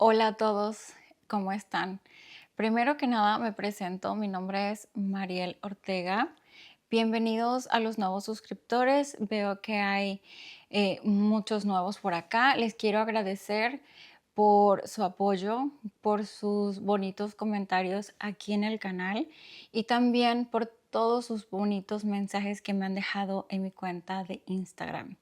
Hola a todos, ¿cómo están? Primero que nada me presento, mi nombre es Mariel Ortega. Bienvenidos a los nuevos suscriptores. Veo que hay muchos nuevos por acá. Les quiero agradecer por su apoyo, por sus bonitos comentarios aquí en el canal y también por todos sus bonitos mensajes que me han dejado en mi cuenta de Instagram.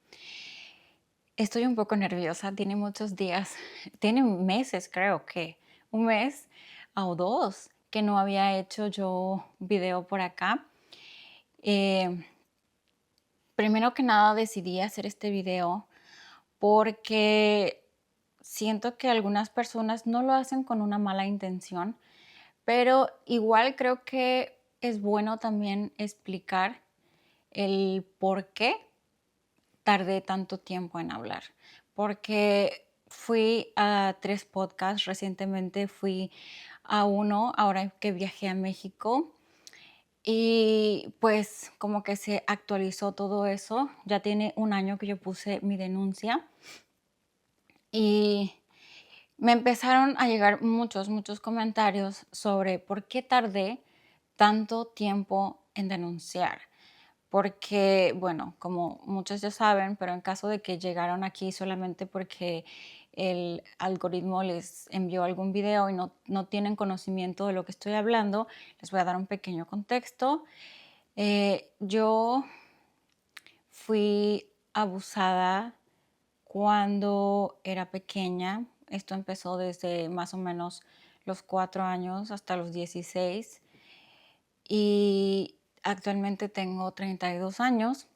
Estoy un poco nerviosa, tiene muchos días, tiene meses, creo que un mes o dos que no había hecho yo video por acá. Eh, Primero que nada decidí hacer este video porque siento que algunas personas no lo hacen con una mala intención, pero igual creo que es bueno también explicar el por qué tardé tanto tiempo en hablar, porque fui a 3 podcasts, recientemente fui a uno, ahora que viajé a México, y pues como que se actualizó todo eso. Ya tiene un año que yo puse mi denuncia y me empezaron a llegar muchos comentarios sobre por qué tardé tanto tiempo en denunciar. Porque, bueno, como muchos ya saben, pero en caso de que llegaron aquí solamente porque el algoritmo les envió algún video y no tienen conocimiento de lo que estoy hablando, les voy a dar un pequeño contexto. Yo fui abusada cuando era pequeña. Esto empezó desde más o menos los 4 años hasta los 16 y actualmente tengo 32 años.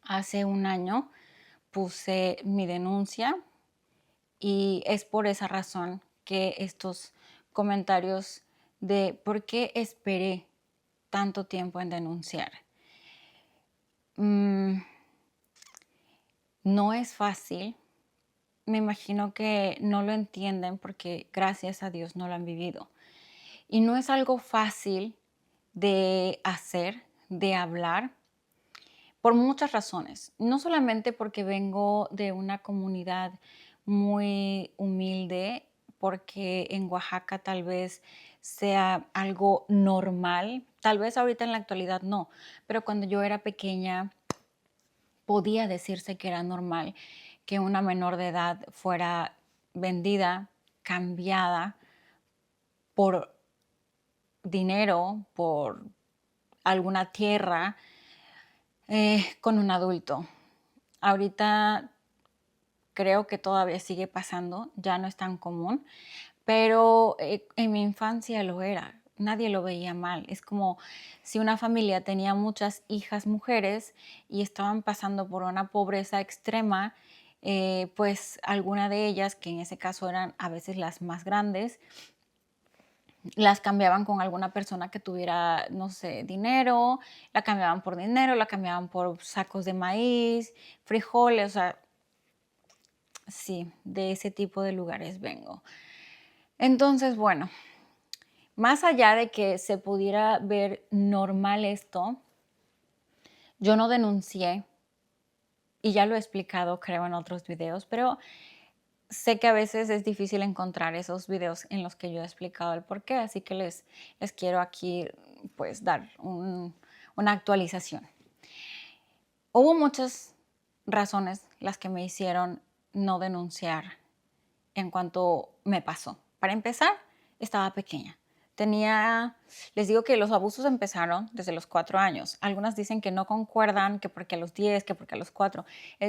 Hace un año puse mi denuncia y es por esa razón que estos comentarios de por qué esperé tanto tiempo en denunciar. Mm, no es fácil. Me imagino que no lo entienden porque gracias a Dios no lo han vivido. Y no es algo fácil de hacer, de hablar, por muchas razones. No solamente porque vengo de una comunidad muy humilde, porque en Oaxaca tal vez sea algo normal, tal vez ahorita en la actualidad no, pero cuando yo era pequeña podía decirse que era normal que una menor de edad fuera vendida, cambiada por dinero, por alguna tierra, con un adulto. Ahorita creo que todavía sigue pasando, ya no es tan común, pero en mi infancia lo era. Nadie lo veía mal. Es como si una familia tenía muchas hijas mujeres y estaban pasando por una pobreza extrema, pues alguna de ellas, que en ese caso eran a veces las más grandes, las cambiaban con alguna persona que tuviera, no sé, dinero, la cambiaban por dinero, la cambiaban por sacos de maíz, frijoles, o sea, sí, de ese tipo de lugares vengo. Entonces, bueno, más allá de que se pudiera ver normal esto, yo no denuncié y ya lo he explicado, creo, en otros videos, pero sé que a veces es difícil encontrar esos videos en los que yo he explicado el por qué, así que les quiero aquí pues dar una actualización. Hubo muchas razones las que me hicieron no denunciar en cuanto me pasó. Para empezar, estaba pequeña. Les digo que los abusos empezaron desde los 4 años. Algunas dicen que no concuerdan, que porque a los 10, que porque a los 4.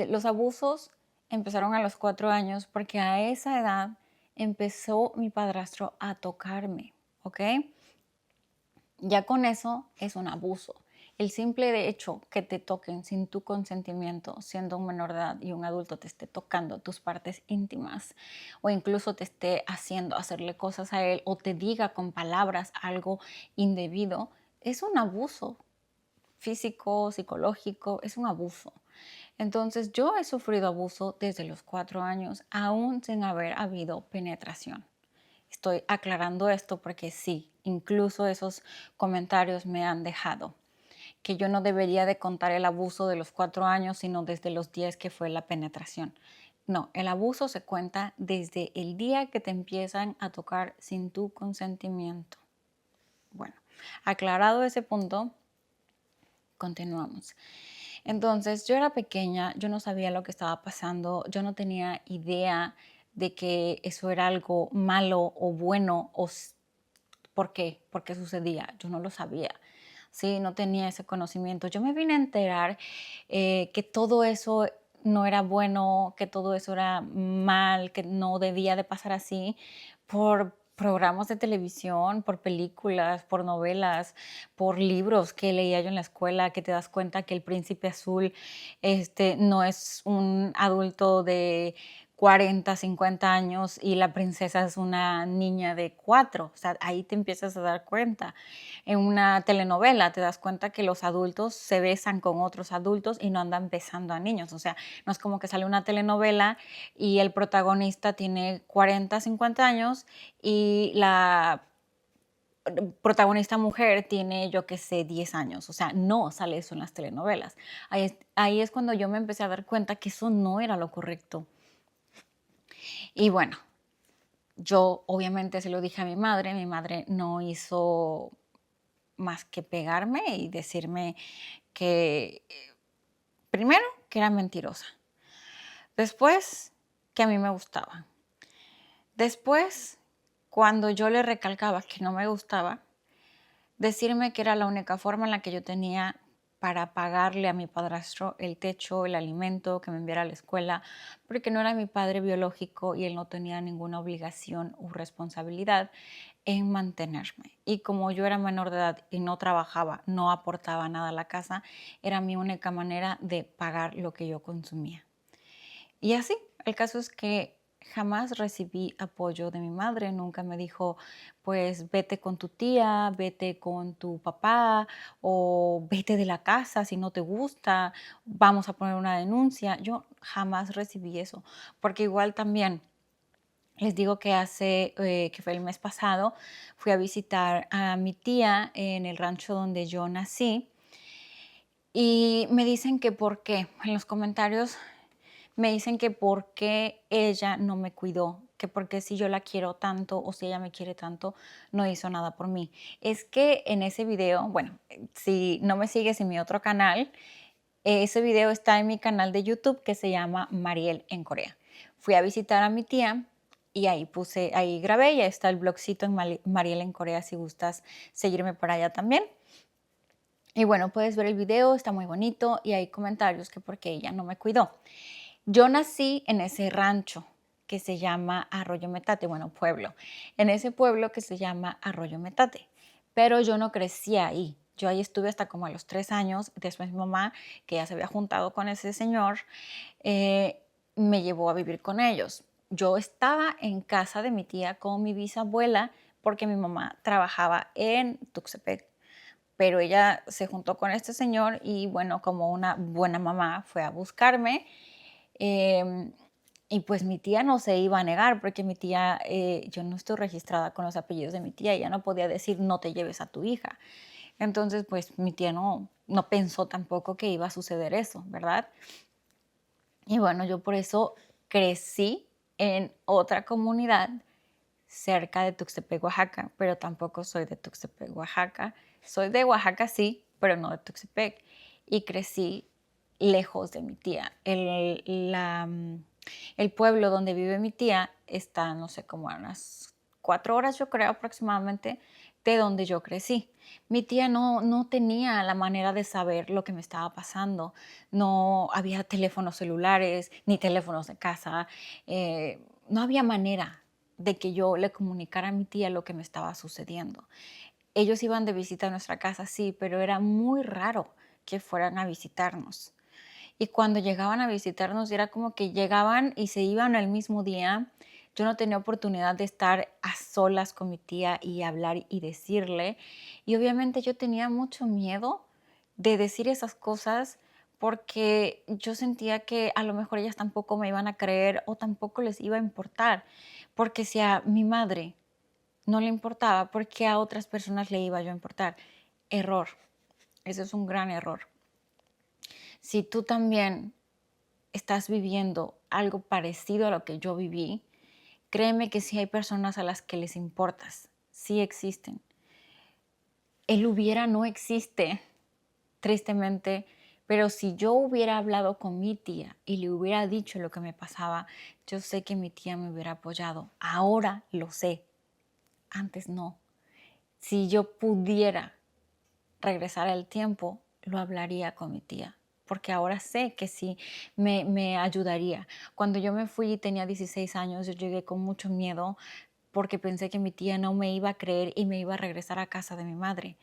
Los abusos empezaron a los 4 años porque a esa edad empezó mi padrastro a tocarme, ¿ok? Ya con eso es un abuso. El simple de hecho que te toquen sin tu consentimiento, siendo un menor de edad y un adulto te esté tocando tus partes íntimas o incluso te esté haciendo hacerle cosas a él o te diga con palabras algo indebido, es un abuso físico, psicológico, es un abuso. Entonces yo he sufrido abuso desde los 4 años, aún sin haber habido penetración. Estoy aclarando esto porque sí, incluso esos comentarios me han dejado que yo no debería de contar el abuso de los 4 años, sino desde los 10 que fue la penetración. No, el abuso se cuenta desde el día que te empiezan a tocar sin tu consentimiento. Bueno, aclarado ese punto, continuamos. Entonces, yo era pequeña, yo no sabía lo que estaba pasando, yo no tenía idea de que eso era algo malo o bueno o por qué sucedía. Yo no lo sabía. Sí, no tenía ese conocimiento. Yo me vine a enterar que todo eso no era bueno, que todo eso era mal, que no debía de pasar así por programas de televisión, por películas, por novelas, por libros que leía yo en la escuela, que te das cuenta que el príncipe azul no es un adulto de 40, 50 años y la princesa es una niña de 4. O sea, ahí te empiezas a dar cuenta. En una telenovela te das cuenta que los adultos se besan con otros adultos y no andan besando a niños. O sea, no es como que sale una telenovela y el protagonista tiene 40, 50 años y la protagonista mujer tiene, yo qué sé, 10 años. O sea, no sale eso en las telenovelas. Ahí es cuando yo me empecé a dar cuenta que eso no era lo correcto. Y bueno, yo obviamente se lo dije a mi madre no hizo más que pegarme y decirme que, primero, que era mentirosa, después, que a mí me gustaba, después, cuando yo le recalcaba que no me gustaba, decirme que era la única forma en la que yo tenía para pagarle a mi padrastro el techo, el alimento, que me enviara a la escuela, porque no era mi padre biológico y él no tenía ninguna obligación o responsabilidad en mantenerme. Y como yo era menor de edad y no trabajaba, no aportaba nada a la casa, era mi única manera de pagar lo que yo consumía. Y así, el caso es que jamás recibí apoyo de mi madre, nunca me dijo, pues vete con tu tía, vete con tu papá o vete de la casa si no te gusta, vamos a poner una denuncia. Yo jamás recibí eso, porque igual también les digo que que fue el mes pasado, fui a visitar a mi tía en el rancho donde yo nací y me dicen que por qué, en los comentarios me dicen que por qué ella no me cuidó, que porque si yo la quiero tanto o si ella me quiere tanto, no hizo nada por mí. Es que en ese video, bueno, si no me sigues en mi otro canal, ese video está en mi canal de YouTube que se llama Mariel en Corea. Fui a visitar a mi tía y ahí grabé y ahí está el blogcito en Mariel en Corea si gustas seguirme por allá también. Y bueno, puedes ver el video, está muy bonito y hay comentarios que porque ella no me cuidó. Yo nací en ese rancho que se llama Arroyo Metate, bueno, pueblo, en ese pueblo que se llama Arroyo Metate, pero yo no crecí ahí. Yo ahí estuve hasta como a los 3 años. Después mi mamá, que ya se había juntado con ese señor, eh, me llevó a vivir con ellos. Yo estaba en casa de mi tía con mi bisabuela porque mi mamá trabajaba en Tuxtepec, pero ella se juntó con este señor y bueno, como una buena mamá fue a buscarme. Em, y pues mi tía no se iba a negar porque mi tía, yo no estoy registrada con los apellidos de mi tía, ella no podía decir no te lleves a tu hija. Entonces, pues mi tía no pensó tampoco que iba a suceder eso, ¿verdad? Y bueno, yo por eso crecí en otra comunidad cerca de Tuxtepec, Oaxaca, pero tampoco soy de Tuxtepec, Oaxaca. Soy de Oaxaca, sí, pero no de Tuxtepec. Y crecí lejos de mi tía. El pueblo donde vive mi tía está, no sé, como a unas 4 horas, yo creo, aproximadamente, de donde yo crecí. Mi tía no tenía la manera de saber lo que me estaba pasando. No había teléfonos celulares, ni teléfonos de casa. No había manera de que yo le comunicara a mi tía lo que me estaba sucediendo. Ellos iban de visita a nuestra casa, sí, pero era muy raro que fueran a visitarnos. Y cuando llegaban a visitarnos era como que llegaban y se iban el mismo día. Yo no tenía oportunidad de estar a solas con mi tía y hablar y decirle. Y obviamente yo tenía mucho miedo de decir esas cosas porque yo sentía que a lo mejor ellas tampoco me iban a creer o tampoco les iba a importar. Porque si a mi madre no le importaba, ¿por qué a otras personas le iba yo a importar? Error. Ese es un gran error. Si tú también estás viviendo algo parecido a lo que yo viví, créeme que sí hay personas a las que les importas, sí existen. El hubiera no existe, tristemente, pero si yo hubiera hablado con mi tía y le hubiera dicho lo que me pasaba, yo sé que mi tía me hubiera apoyado. Ahora lo sé, antes no. Si yo pudiera regresar al tiempo, lo hablaría con mi tía, porque ahora sé que sí me ayudaría. Cuando yo me fui y tenía 16 años, yo llegué con mucho miedo porque pensé que mi tía no me iba a creer y me iba a regresar a casa de mi madre.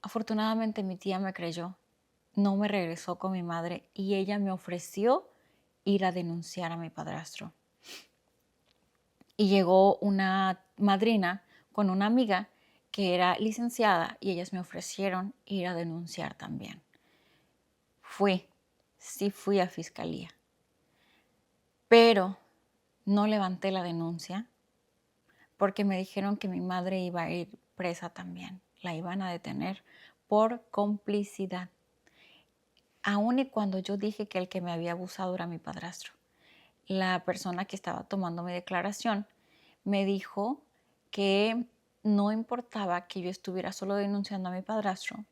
Afortunadamente mi tía me creyó, no me regresó con mi madre y ella me ofreció ir a denunciar a mi padrastro. Y llegó una madrina con una amiga que era licenciada y ellas me ofrecieron ir a denunciar también. Fui, sí fui a fiscalía, pero no levanté la denuncia porque me dijeron que mi madre iba a ir presa también, la iban a detener por complicidad. Aun y cuando yo dije que el que me había abusado era mi padrastro. La persona que estaba tomando mi declaración me dijo que no importaba que yo estuviera solo denunciando a mi padrastro,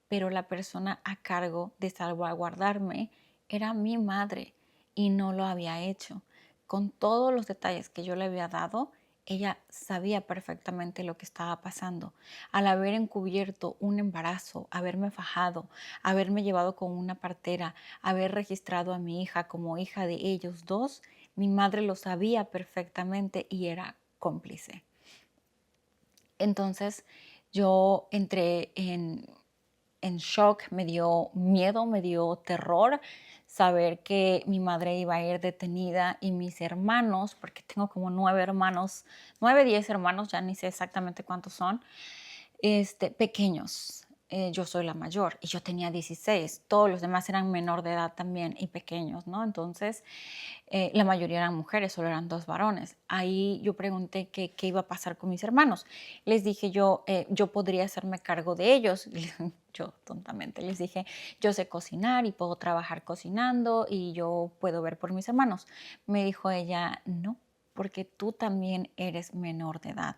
pero la persona a cargo de salvaguardarme era mi madre y no lo había hecho. Con todos los detalles que yo le había dado, ella sabía perfectamente lo que estaba pasando. Al haber encubierto un embarazo, haberme fajado, haberme llevado con una partera, haber registrado a mi hija como hija de ellos dos, mi madre lo sabía perfectamente y era cómplice. Entonces yo entré en shock, me dio miedo, me dio terror saber que mi madre iba a ir detenida y mis hermanos, porque tengo como 9 hermanos, 9, 10 hermanos, ya ni sé exactamente cuántos son, pequeños. Yo soy la mayor y yo tenía 16. Todos los demás eran menor de edad también y pequeños, ¿no? Entonces, la mayoría eran mujeres, solo eran 2 varones. Ahí yo pregunté qué iba a pasar con mis hermanos. Les dije yo podría hacerme cargo de ellos. Yo tontamente les dije, yo sé cocinar y puedo trabajar cocinando y yo puedo ver por mis hermanos. Me dijo ella, no, porque tú también eres menor de edad.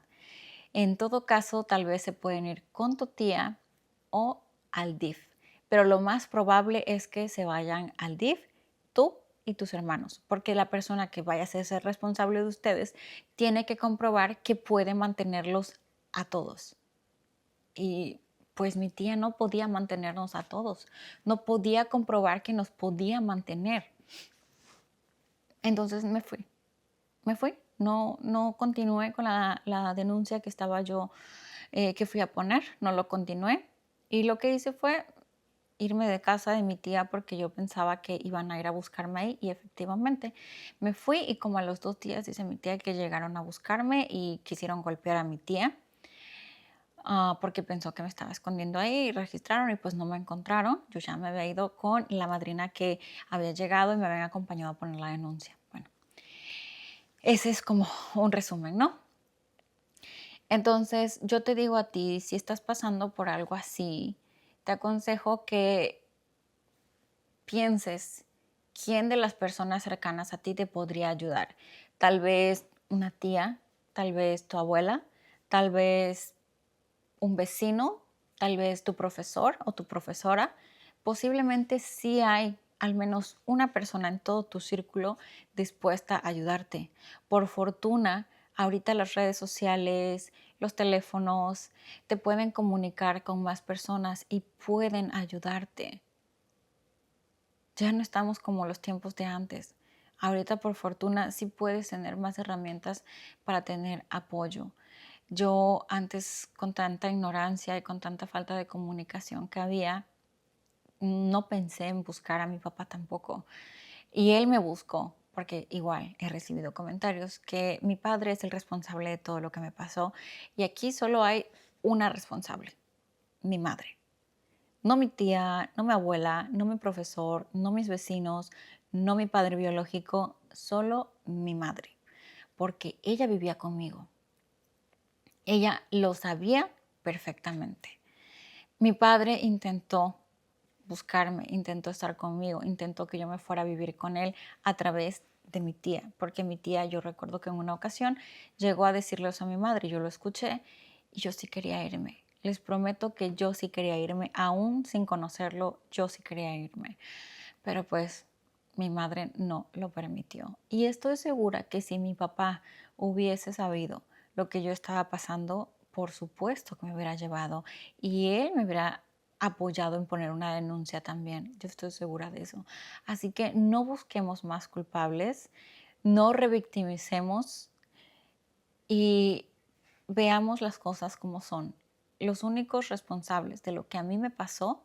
En todo caso, tal vez se pueden ir con tu tía o al DIF, pero lo más probable es que se vayan al DIF tú y tus hermanos, porque la persona que vaya a ser responsable de ustedes tiene que comprobar que puede mantenerlos a todos. Y pues mi tía no podía mantenernos a todos, no podía comprobar que nos podía mantener. Entonces me fui, no continué con la denuncia que estaba yo, que fui a poner, no lo continué. Y lo que hice fue irme de casa de mi tía porque yo pensaba que iban a ir a buscarme ahí y efectivamente me fui y como a los 2 días dice mi tía que llegaron a buscarme y quisieron golpear a mi tía, porque pensó que me estaba escondiendo ahí y registraron y pues no me encontraron. Yo ya me había ido con la madrina que había llegado y me habían acompañado a poner la denuncia. Bueno, ese es como un resumen, ¿no? Entonces, yo te digo a ti, si estás pasando por algo así, te aconsejo que pienses quién de las personas cercanas a ti te podría ayudar. Tal vez una tía, tal vez tu abuela, tal vez un vecino, tal vez tu profesor o tu profesora. Posiblemente sí hay al menos una persona en todo tu círculo dispuesta a ayudarte. Por fortuna, ahorita las redes sociales, los teléfonos te pueden comunicar con más personas y pueden ayudarte. Ya no estamos como los tiempos de antes. Ahorita, por fortuna, sí puedes tener más herramientas para tener apoyo. Yo antes, con tanta ignorancia y con tanta falta de comunicación que había, no pensé en buscar a mi papá tampoco. Y él me buscó, porque igual he recibido comentarios que mi padre es el responsable de todo lo que me pasó. Y aquí solo hay una responsable, mi madre. No mi tía, no mi abuela, no mi profesor, no mis vecinos, no mi padre biológico, solo mi madre, porque ella vivía conmigo. Ella lo sabía perfectamente. Mi padre intentó buscarme, intentó estar conmigo, intentó que yo me fuera a vivir con él a través de mi tía, porque mi tía, yo recuerdo que en una ocasión llegó a decirle eso a mi madre, yo lo escuché y yo sí quería irme. Les prometo que yo sí quería irme, aún sin conocerlo, yo sí quería irme. Pero pues mi madre no lo permitió. Y estoy segura que si mi papá hubiese sabido lo que yo estaba pasando, por supuesto que me hubiera llevado y él me hubiera apoyado en poner una denuncia también. Yo estoy segura de eso. Así que no busquemos más culpables, no revictimicemos y veamos las cosas como son. Los únicos responsables de lo que a mí me pasó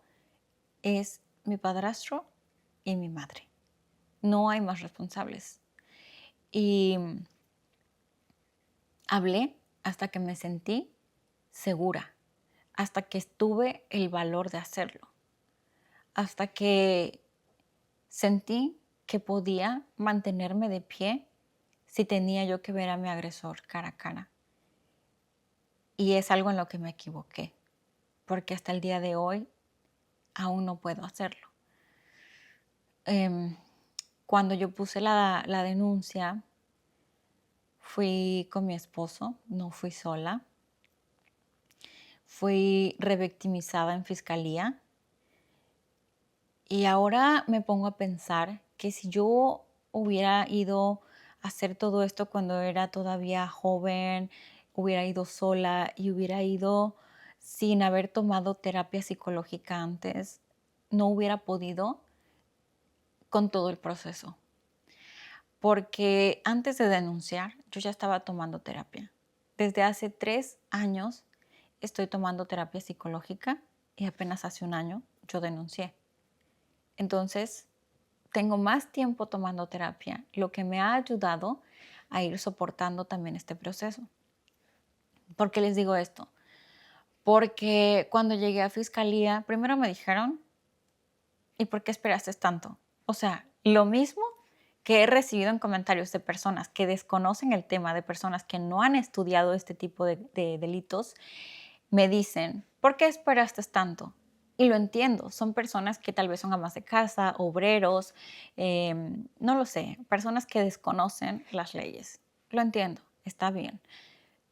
es mi padrastro y mi madre. No hay más responsables. Y hablé hasta que me sentí segura, hasta que tuve el valor de hacerlo, hasta que sentí que podía mantenerme de pie si tenía yo que ver a mi agresor cara a cara. Y es algo en lo que me equivoqué, porque hasta el día de hoy aún no puedo hacerlo. Em, Cuando yo puse la denuncia, fui con mi esposo, no fui sola. Fui revictimizada en fiscalía y ahora me pongo a pensar que si yo hubiera ido a hacer todo esto cuando era todavía joven, hubiera ido sola y hubiera ido sin haber tomado terapia psicológica antes, no hubiera podido con todo el proceso. Porque antes de denunciar, yo ya estaba tomando terapia. Desde hace 3 años estoy tomando terapia psicológica y apenas hace un año yo denuncié. Entonces, tengo más tiempo tomando terapia, lo que me ha ayudado a ir soportando también este proceso. ¿Por qué les digo esto? Porque cuando llegué a fiscalía, primero me dijeron, ¿y por qué esperaste tanto? O sea, lo mismo que he recibido en comentarios de personas que desconocen el tema, de personas que no han estudiado este tipo de delitos, me dicen, ¿por qué esperaste tanto? Y lo entiendo, son personas que tal vez son amas de casa, obreros, no lo sé, personas que desconocen las leyes. Lo entiendo, está bien.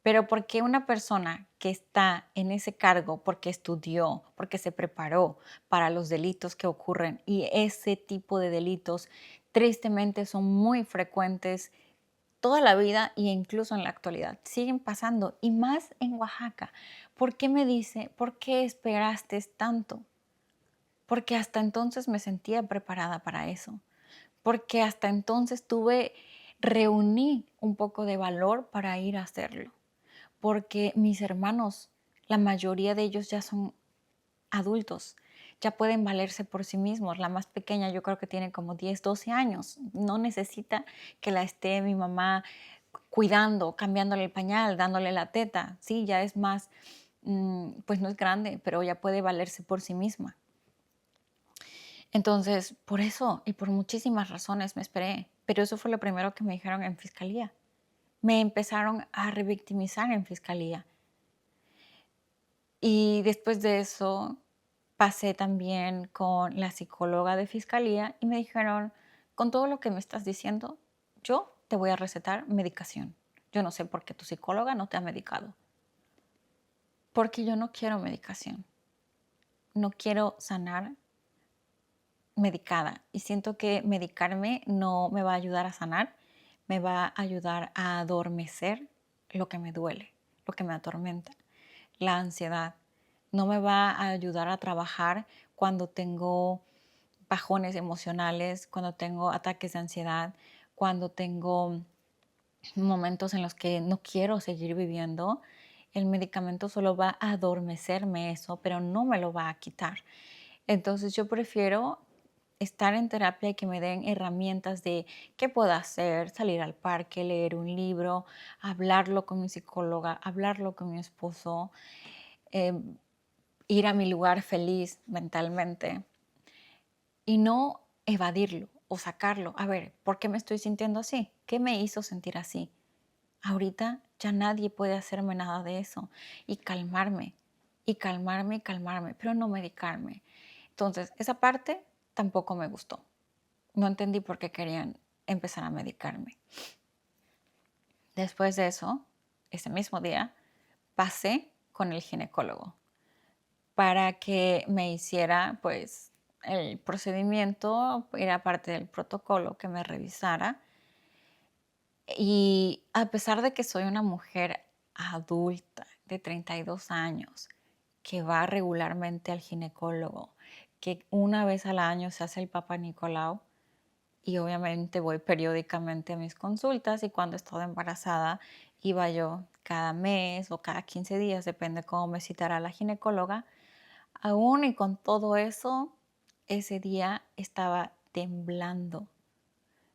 Pero ¿por qué una persona que está en ese cargo, porque estudió, porque se preparó para los delitos que ocurren y ese tipo de delitos tristemente son muy frecuentes toda la vida e incluso en la actualidad, siguen pasando y más en Oaxaca? ¿Por qué me dice, por qué esperaste tanto? Porque hasta entonces me sentía preparada para eso, porque hasta entonces reuní un poco de valor para ir a hacerlo, porque mis hermanos, la mayoría de ellos ya son adultos, ya pueden valerse por sí mismos. La más pequeña yo creo que tiene como 10, 12 años, no necesita que la esté mi mamá cuidando, cambiándole el pañal, dándole la teta. Sí, ya es más, pues no es grande, pero ya puede valerse por sí misma. Entonces, por eso y por muchísimas razones me esperé, pero eso fue lo primero que me dijeron en fiscalía. Me empezaron a revictimizar en fiscalía. Y después de eso pasé también con la psicóloga de fiscalía y me dijeron, con todo lo que me estás diciendo, yo te voy a recetar medicación. Yo no sé por qué tu psicóloga no te ha medicado. Porque yo no quiero medicación. No quiero sanar medicada y siento que medicarme no me va a ayudar a sanar, me va a ayudar a adormecer lo que me duele, lo que me atormenta, la ansiedad. No me va a ayudar a trabajar cuando tengo bajones emocionales, cuando tengo ataques de ansiedad, cuando tengo momentos en los que no quiero seguir viviendo. El medicamento solo va a adormecerme eso, pero no me lo va a quitar. Entonces yo prefiero estar en terapia y que me den herramientas de qué puedo hacer, salir al parque, leer un libro, hablarlo con mi psicóloga, hablarlo con mi esposo, em, ir a mi lugar feliz mentalmente y no evadirlo o sacarlo. A ver, ¿por qué me estoy sintiendo así? ¿Qué me hizo sentir así? Ahorita ya nadie puede hacerme nada de eso y calmarme, y calmarme, y calmarme, pero no medicarme. Entonces, esa parte tampoco me gustó. No entendí por qué querían empezar a medicarme. Después de eso, ese mismo día, pasé con el ginecólogo para que me hiciera, pues, el procedimiento, era parte del protocolo, que me revisara. Y a pesar de que soy una mujer adulta de 32 años, que va regularmente al ginecólogo, que una vez al año se hace el Papa Nicolau, y obviamente voy periódicamente a mis consultas, y cuando estaba embarazada iba yo cada mes o cada 15 días, depende cómo me citara la ginecóloga. Aún y con todo eso, ese día estaba temblando.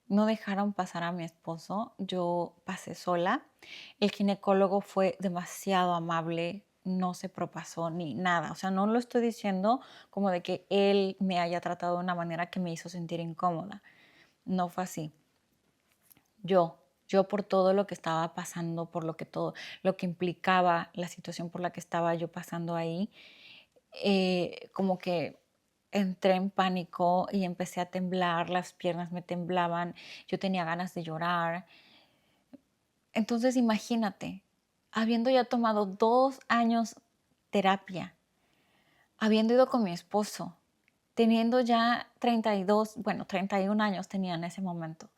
No dejaron pasar a mi esposo, yo pasé sola. El ginecólogo fue demasiado amable, no se propasó ni nada. O sea, no lo estoy diciendo como de que él me haya tratado de una manera que me hizo sentir incómoda. No fue así. Yo por todo lo que estaba pasando, por lo que todo, lo que implicaba la situación por la que estaba yo pasando ahí, como que entré en pánico y empecé a temblar, las piernas me temblaban, yo tenía ganas de llorar. Entonces imagínate, habiendo ya tomado 2 años terapia, habiendo ido con mi esposo, teniendo ya 32, bueno, 31 años tenía en ese momento,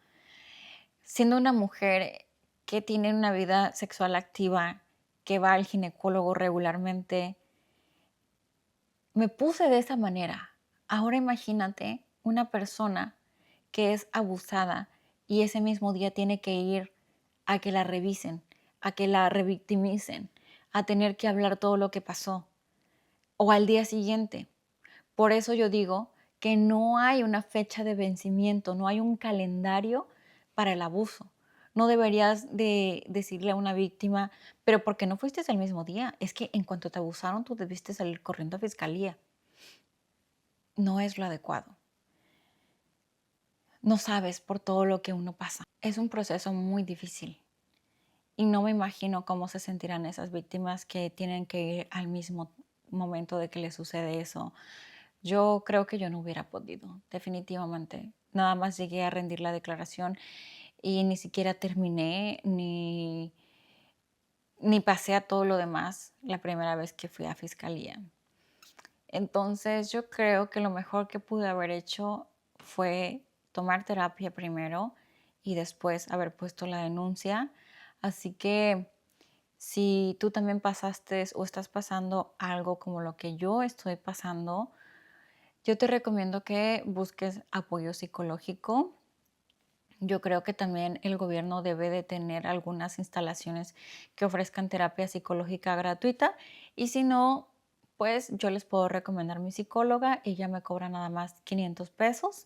siendo una mujer que tiene una vida sexual activa, que va al ginecólogo regularmente, me puse de esa manera. Ahora imagínate una persona que es abusada y ese mismo día tiene que ir a que la revisen, a que la revictimicen, a tener que hablar todo lo que pasó, o al día siguiente. Por eso yo digo que no hay una fecha de vencimiento, no hay un calendario para el abuso. No deberías de decirle a una víctima, pero ¿por qué no fuiste el mismo día? Es que en cuanto te abusaron, tú debiste salir corriendo a fiscalía. No es lo adecuado. No sabes por todo lo que uno pasa. Es un proceso muy difícil y no me imagino cómo se sentirán esas víctimas que tienen que ir al mismo momento de que les sucede eso. Yo creo que yo no hubiera podido, definitivamente. Nada más llegué a rendir la declaración y ni siquiera terminé ni pasé a todo lo demás la primera vez que fui a fiscalía. Entonces, yo creo que lo mejor que pude haber hecho fue tomar terapia primero y después haber puesto la denuncia. Así que si tú también pasaste o estás pasando algo como lo que yo estoy pasando, yo te recomiendo que busques apoyo psicológico. Yo creo que también el gobierno debe de tener algunas instalaciones que ofrezcan terapia psicológica gratuita y si no, pues yo les puedo recomendar mi psicóloga. Ella me cobra nada más 500 pesos.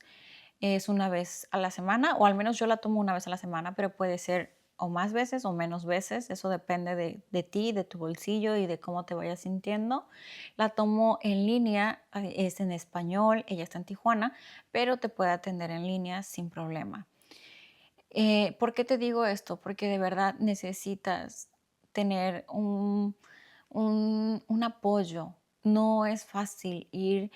Es una vez a la semana, o al menos yo la tomo una vez a la semana, pero puede ser o más veces o menos veces. Eso depende de ti, de tu bolsillo y de cómo te vayas sintiendo. La tomo en línea, es en español, ella está en Tijuana, pero te puede atender en línea sin problema. ¿Por qué te digo esto? Porque de verdad necesitas tener un apoyo. No es fácil ir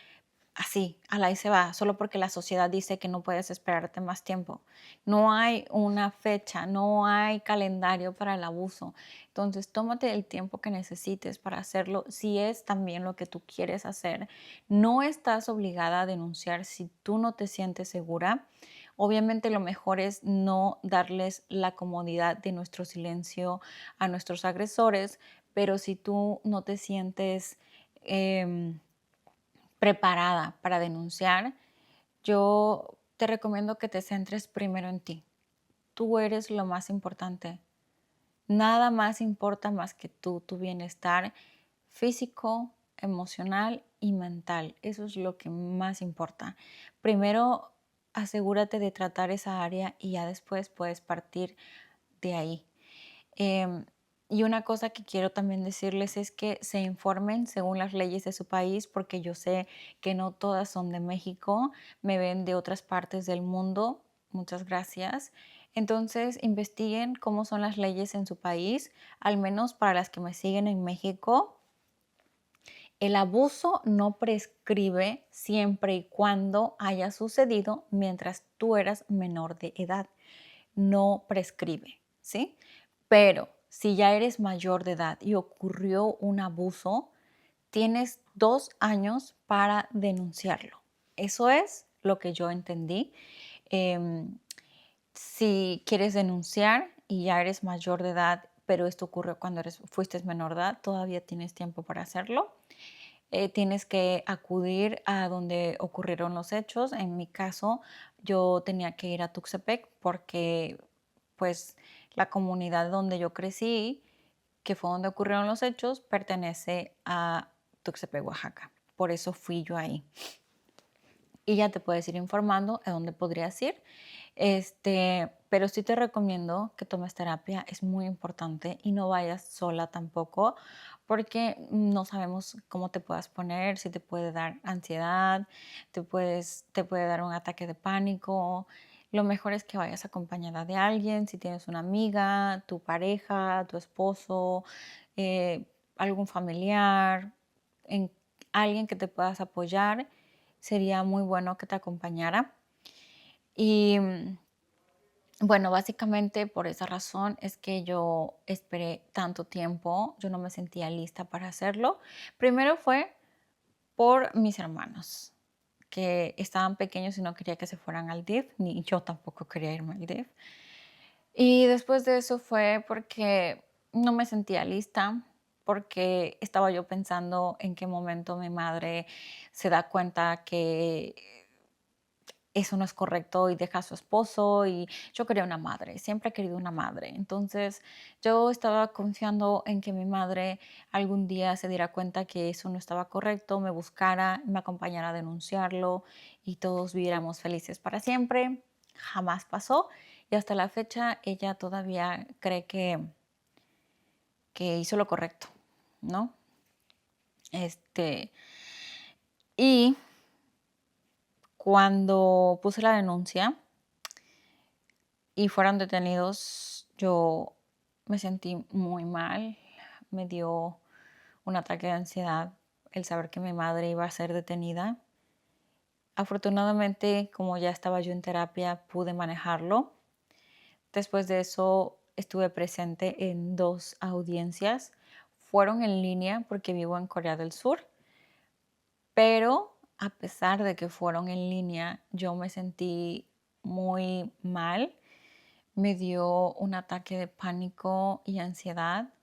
así, a la y se va, solo porque la sociedad dice que no puedes esperarte más tiempo. No hay una fecha, no hay calendario para el abuso. Entonces, tómate el tiempo que necesites para hacerlo si es también lo que tú quieres hacer. No estás obligada a denunciar si tú no te sientes segura. Obviamente lo mejor es no darles la comodidad de nuestro silencio a nuestros agresores, pero si tú no te sientes em, preparada para denunciar, yo te recomiendo que te centres primero en ti. Tú eres lo más importante. Nada más importa más que tú, tu bienestar físico, emocional y mental. Eso es lo que más importa. Primero, asegúrate de tratar esa área y ya después puedes partir de ahí. Em, y una cosa que quiero también decirles es que se informen según las leyes de su país, porque yo sé que no todas son de México, me ven de otras partes del mundo. Muchas gracias. Entonces, investiguen cómo son las leyes en su país, al menos para las que me siguen en México. El abuso no prescribe siempre y cuando haya sucedido mientras tú eras menor de edad. No prescribe, ¿sí? Pero si ya eres mayor de edad y ocurrió un abuso, tienes 2 años para denunciarlo. Eso es lo que yo entendí. Em, si quieres denunciar y ya eres mayor de edad, pero esto ocurrió cuando fuiste menor de edad, todavía tienes tiempo para hacerlo. Tienes que acudir a donde ocurrieron los hechos. En mi caso, yo tenía que ir a Tuxtepec porque, pues, la comunidad donde yo crecí, que fue donde ocurrieron los hechos, pertenece a Tuxtepec, Oaxaca. Por eso fui yo ahí. Y ya te puedes ir informando a dónde podrías ir. Pero sí te recomiendo que tomes terapia, es muy importante y no vayas sola tampoco, porque no sabemos cómo te puedas poner, si te puede dar ansiedad, te puede dar un ataque de pánico. Lo mejor es que vayas acompañada de alguien, si tienes una amiga, tu pareja, tu esposo, eh, algún familiar, en alguien que te puedas apoyar, sería muy bueno que te acompañara. Y bueno, básicamente por esa razón es que yo esperé tanto tiempo, yo no me sentía lista para hacerlo. Primero fue por mis hermanos, que estaban pequeños y no quería que se fueran al DIF, ni yo tampoco quería irme al DIF. Y después de eso fue porque no me sentía lista, porque estaba yo pensando en qué momento mi madre se da cuenta que eso no es correcto y deja a su esposo, y yo quería una madre, siempre he querido una madre. Entonces yo estaba confiando en que mi madre algún día se diera cuenta que eso no estaba correcto, me buscara, me acompañara a denunciarlo y todos viviéramos felices para siempre. Jamás pasó y hasta la fecha ella todavía cree que hizo lo correcto, ¿no? Este, y cuando puse la denuncia y fueron detenidos, yo me sentí muy mal, me dio un ataque de ansiedad el saber que mi madre iba a ser detenida. Afortunadamente, como ya estaba yo en terapia, pude manejarlo. Después de eso, estuve presente en 2 audiencias. Fueron en línea porque vivo en Corea del Sur, pero a pesar de que fueron en línea, yo me sentí muy mal. Me dio un ataque de pánico y ansiedad.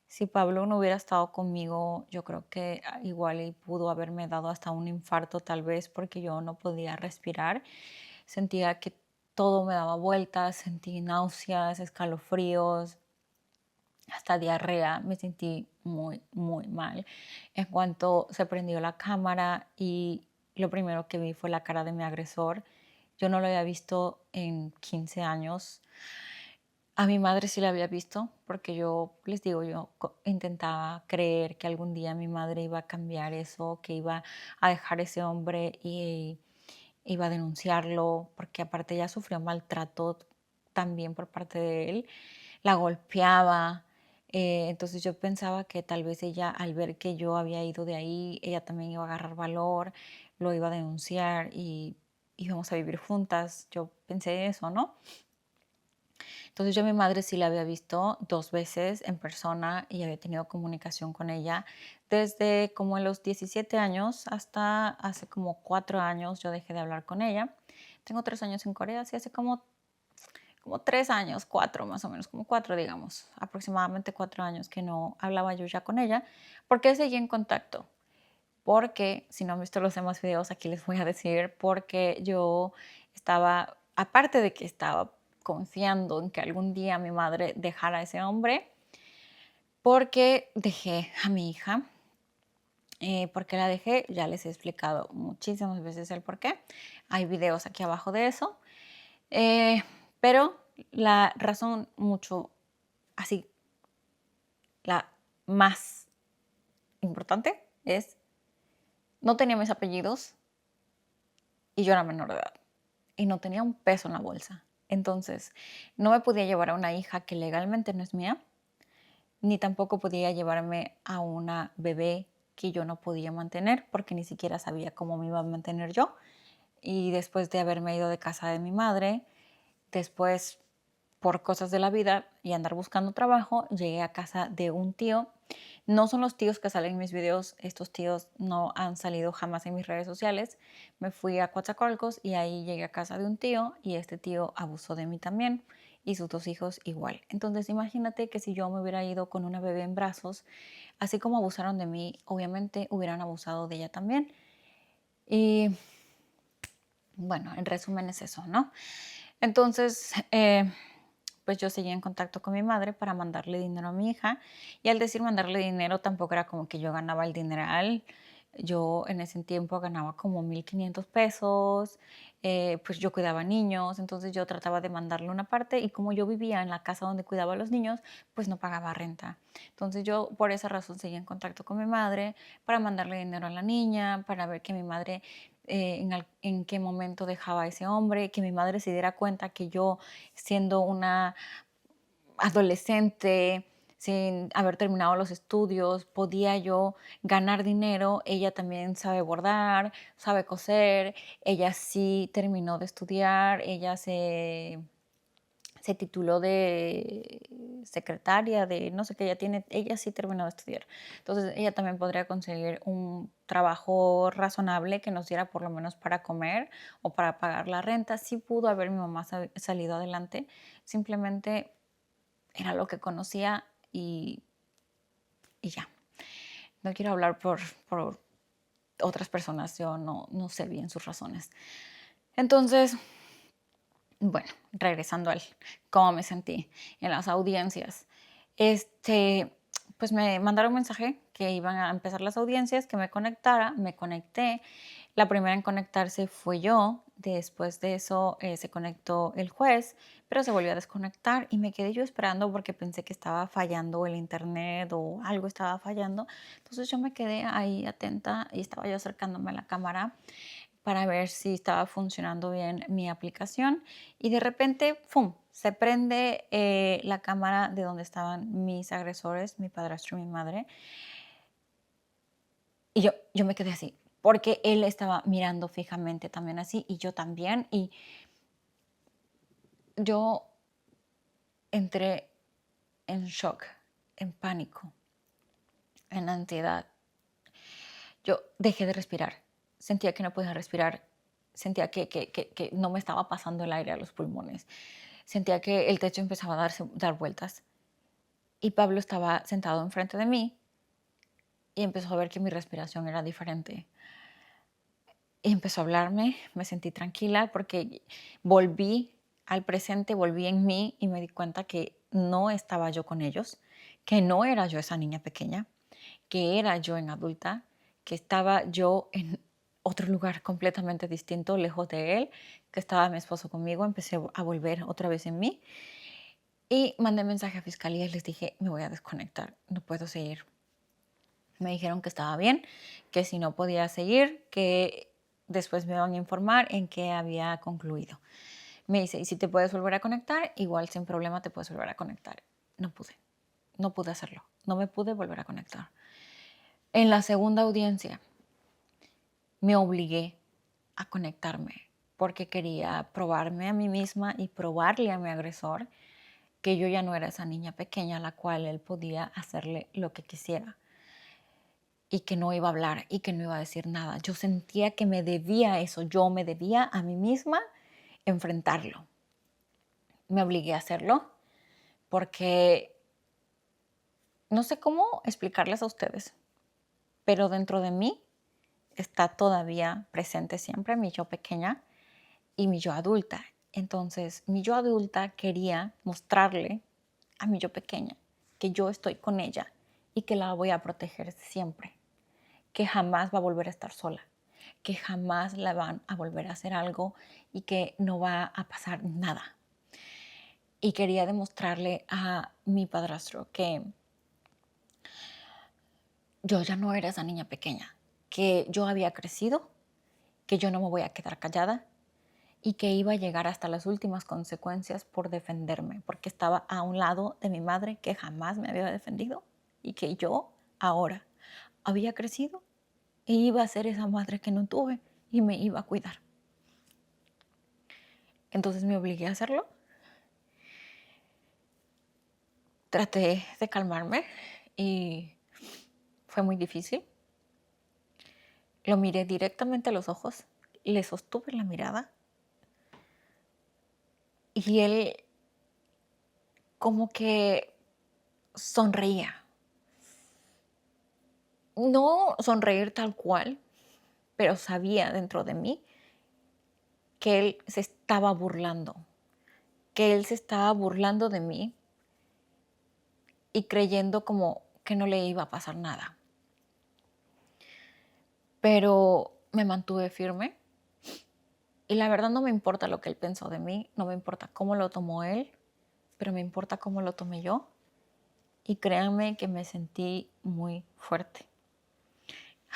Si Pablo no hubiera estado conmigo, yo creo que igual y pudo haberme dado hasta un infarto tal vez, porque yo no podía respirar. Sentía que todo me daba vueltas, sentí náuseas, escalofríos, hasta diarrea. Me sentí muy, muy mal. En cuanto se prendió la cámara y lo primero que vi fue la cara de mi agresor, yo no lo había visto en 15 años. A mi madre sí la había visto, porque yo, les digo, yo intentaba creer que algún día mi madre iba a cambiar eso, que iba a dejar ese hombre y iba a denunciarlo, porque aparte ella sufrió maltrato también por parte de él, la golpeaba. Entonces yo pensaba que tal vez ella, al ver que yo había ido de ahí, ella también iba a agarrar valor, lo iba a denunciar y íbamos a vivir juntas. Yo pensé eso, ¿no? Entonces yo a mi madre sí la había visto 2 veces en persona y había tenido comunicación con ella desde como en los 17 años hasta hace como 4 años yo dejé de hablar con ella. Tengo 3 años en Corea, sí, hace como 3 años, 4 más o menos, como 4 digamos, aproximadamente 4 años que no hablaba yo ya con ella. ¿Por qué seguí en contacto? Porque, si no han visto los demás videos, aquí les voy a decir, porque yo estaba, aparte de que estaba confiando en que algún día mi madre dejara a ese hombre, porque dejé a mi hija. ¿Por qué la dejé? Ya les he explicado muchísimas veces el por qué. Hay videos aquí abajo de eso. Eh, pero la razón mucho, así, la más importante es, no tenía mis apellidos y yo era menor de edad. Y no tenía un peso en la bolsa. Entonces, no me podía llevar a una hija que legalmente no es mía, ni tampoco podía llevarme a una bebé que yo no podía mantener porque ni siquiera sabía cómo me iba a mantener yo. Y después de haberme ido de casa de mi madre, después por cosas de la vida y andar buscando trabajo, llegué a casa de un tío. No son los tíos que salen en mis videos, estos tíos no han salido jamás en mis redes sociales. Me fui a Coatzacoalcos y ahí llegué a casa de un tío y este tío abusó de mí también y sus dos hijos igual. Entonces imagínate que si yo me hubiera ido con una bebé en brazos, así como abusaron de mí, obviamente hubieran abusado de ella también. Y bueno, en resumen es eso, ¿no? Entonces, pues yo seguía en contacto con mi madre para mandarle dinero a mi hija. Y al decir mandarle dinero, tampoco era como que yo ganaba el dineral. Yo en ese tiempo ganaba como 1,500 pesos. Pues yo cuidaba niños, entonces yo trataba de mandarle una parte y como yo vivía en la casa donde cuidaba a los niños, pues no pagaba renta. Entonces yo por esa razón seguía en contacto con mi madre para mandarle dinero a la niña, para ver que mi madre en qué momento dejaba a ese hombre, que mi madre se diera cuenta que yo, siendo una adolescente, sin haber terminado los estudios, podía yo ganar dinero. Ella también sabe bordar, sabe coser, ella sí terminó de estudiar, ella se tituló de secretaria de no sé qué, ella sí terminó de estudiar. Entonces ella también podría conseguir un trabajo razonable que nos diera por lo menos para comer o para pagar la renta. Sí pudo haber mi mamá salido adelante, simplemente era lo que conocía y ya. No quiero hablar por otras personas, yo no sé bien sus razones. Entonces, bueno, regresando al cómo me sentí en las audiencias. Pues me mandaron un mensaje que iban a empezar las audiencias, que me conectara, me conecté. La primera en conectarse fue yo. Después de eso se conectó el juez, pero se volvió a desconectar y me quedé yo esperando porque pensé que estaba fallando el internet o algo estaba fallando. Entonces yo me quedé ahí atenta y estaba yo acercándome a la cámara para ver si estaba funcionando bien mi aplicación y de repente, ¡fum!, se prende la cámara de donde estaban mis agresores, mi padrastro y mi madre. Y yo me quedé así, porque él estaba mirando fijamente también así y yo también. Y yo entré en shock, en pánico, en ansiedad. Yo dejé de respirar, sentía que no podía respirar, sentía que no me estaba pasando el aire a los pulmones, sentía que el techo empezaba a dar vueltas y Pablo estaba sentado enfrente de mí y empezó a ver que mi respiración era diferente. Y empezó a hablarme, me sentí tranquila porque volví al presente, volví en mí y me di cuenta que no estaba yo con ellos, que no era yo esa niña pequeña, que era yo en adulta, que estaba yo en otro lugar completamente distinto, lejos de él, que estaba mi esposo conmigo. Empecé a volver otra vez en mí y mandé mensaje a fiscalía y les dije, me voy a desconectar, no puedo seguir. Me dijeron que estaba bien, que si no podía seguir, que después me iban a informar en qué había concluido. Me dice, ¿y si te puedes volver a conectar? Igual sin problema te puedes volver a conectar. No pude hacerlo, no me pude volver a conectar. En la segunda audiencia me obligué a conectarme porque quería probarme a mí misma y probarle a mi agresor que yo ya no era esa niña pequeña a la cual él podía hacerle lo que quisiera y que no iba a hablar y que no iba a decir nada. Yo sentía que me debía eso, yo me debía a mí misma enfrentarlo. Me obligué a hacerlo porque no sé cómo explicarles a ustedes, pero dentro de mí está todavía presente siempre mi yo pequeña y mi yo adulta. Entonces, mi yo adulta quería mostrarle a mi yo pequeña que yo estoy con ella y que la voy a proteger siempre, que jamás va a volver a estar sola, que jamás la van a volver a hacer algo y que no va a pasar nada. Y quería demostrarle a mi padrastro que yo ya no era esa niña pequeña, que yo había crecido, que yo no me voy a quedar callada y que iba a llegar hasta las últimas consecuencias por defenderme, porque estaba a un lado de mi madre que jamás me había defendido y que yo ahora, había crecido e iba a ser esa madre que no tuve y me iba a cuidar. Entonces me obligué a hacerlo. Traté de calmarme y fue muy difícil. Lo miré directamente a los ojos, le sostuve la mirada y él como que sonreía. No sonreír tal cual, pero sabía dentro de mí que él se estaba burlando, que él se estaba burlando de mí y creyendo como que no le iba a pasar nada. Pero me mantuve firme y la verdad no me importa lo que él pensó de mí, no me importa cómo lo tomó él, pero me importa cómo lo tomé yo. Y créanme que me sentí muy fuerte.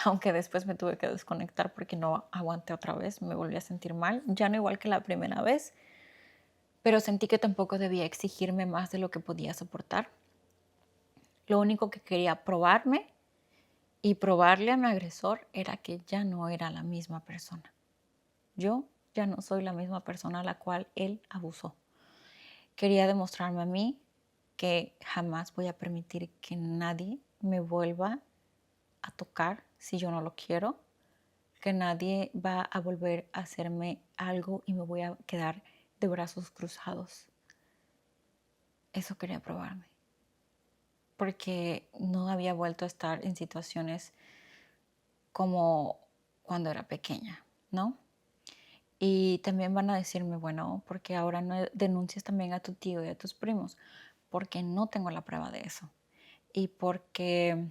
Aunque después me tuve que desconectar porque no aguanté otra vez, me volví a sentir mal, ya no igual que la primera vez, pero sentí que tampoco debía exigirme más de lo que podía soportar. Lo único que quería probarme y probarle a mi agresor era que ya no era la misma persona. Yo ya no soy la misma persona a la cual él abusó. Quería demostrarme a mí que jamás voy a permitir que nadie me vuelva a tocar si yo no lo quiero, que nadie va a volver a hacerme algo y me voy a quedar de brazos cruzados. Eso quería probarme, porque no había vuelto a estar en situaciones como cuando era pequeña, ¿no? Y también van a decirme, bueno, porque ahora no denuncias también a tu tío y a tus primos, porque no tengo la prueba de eso y porque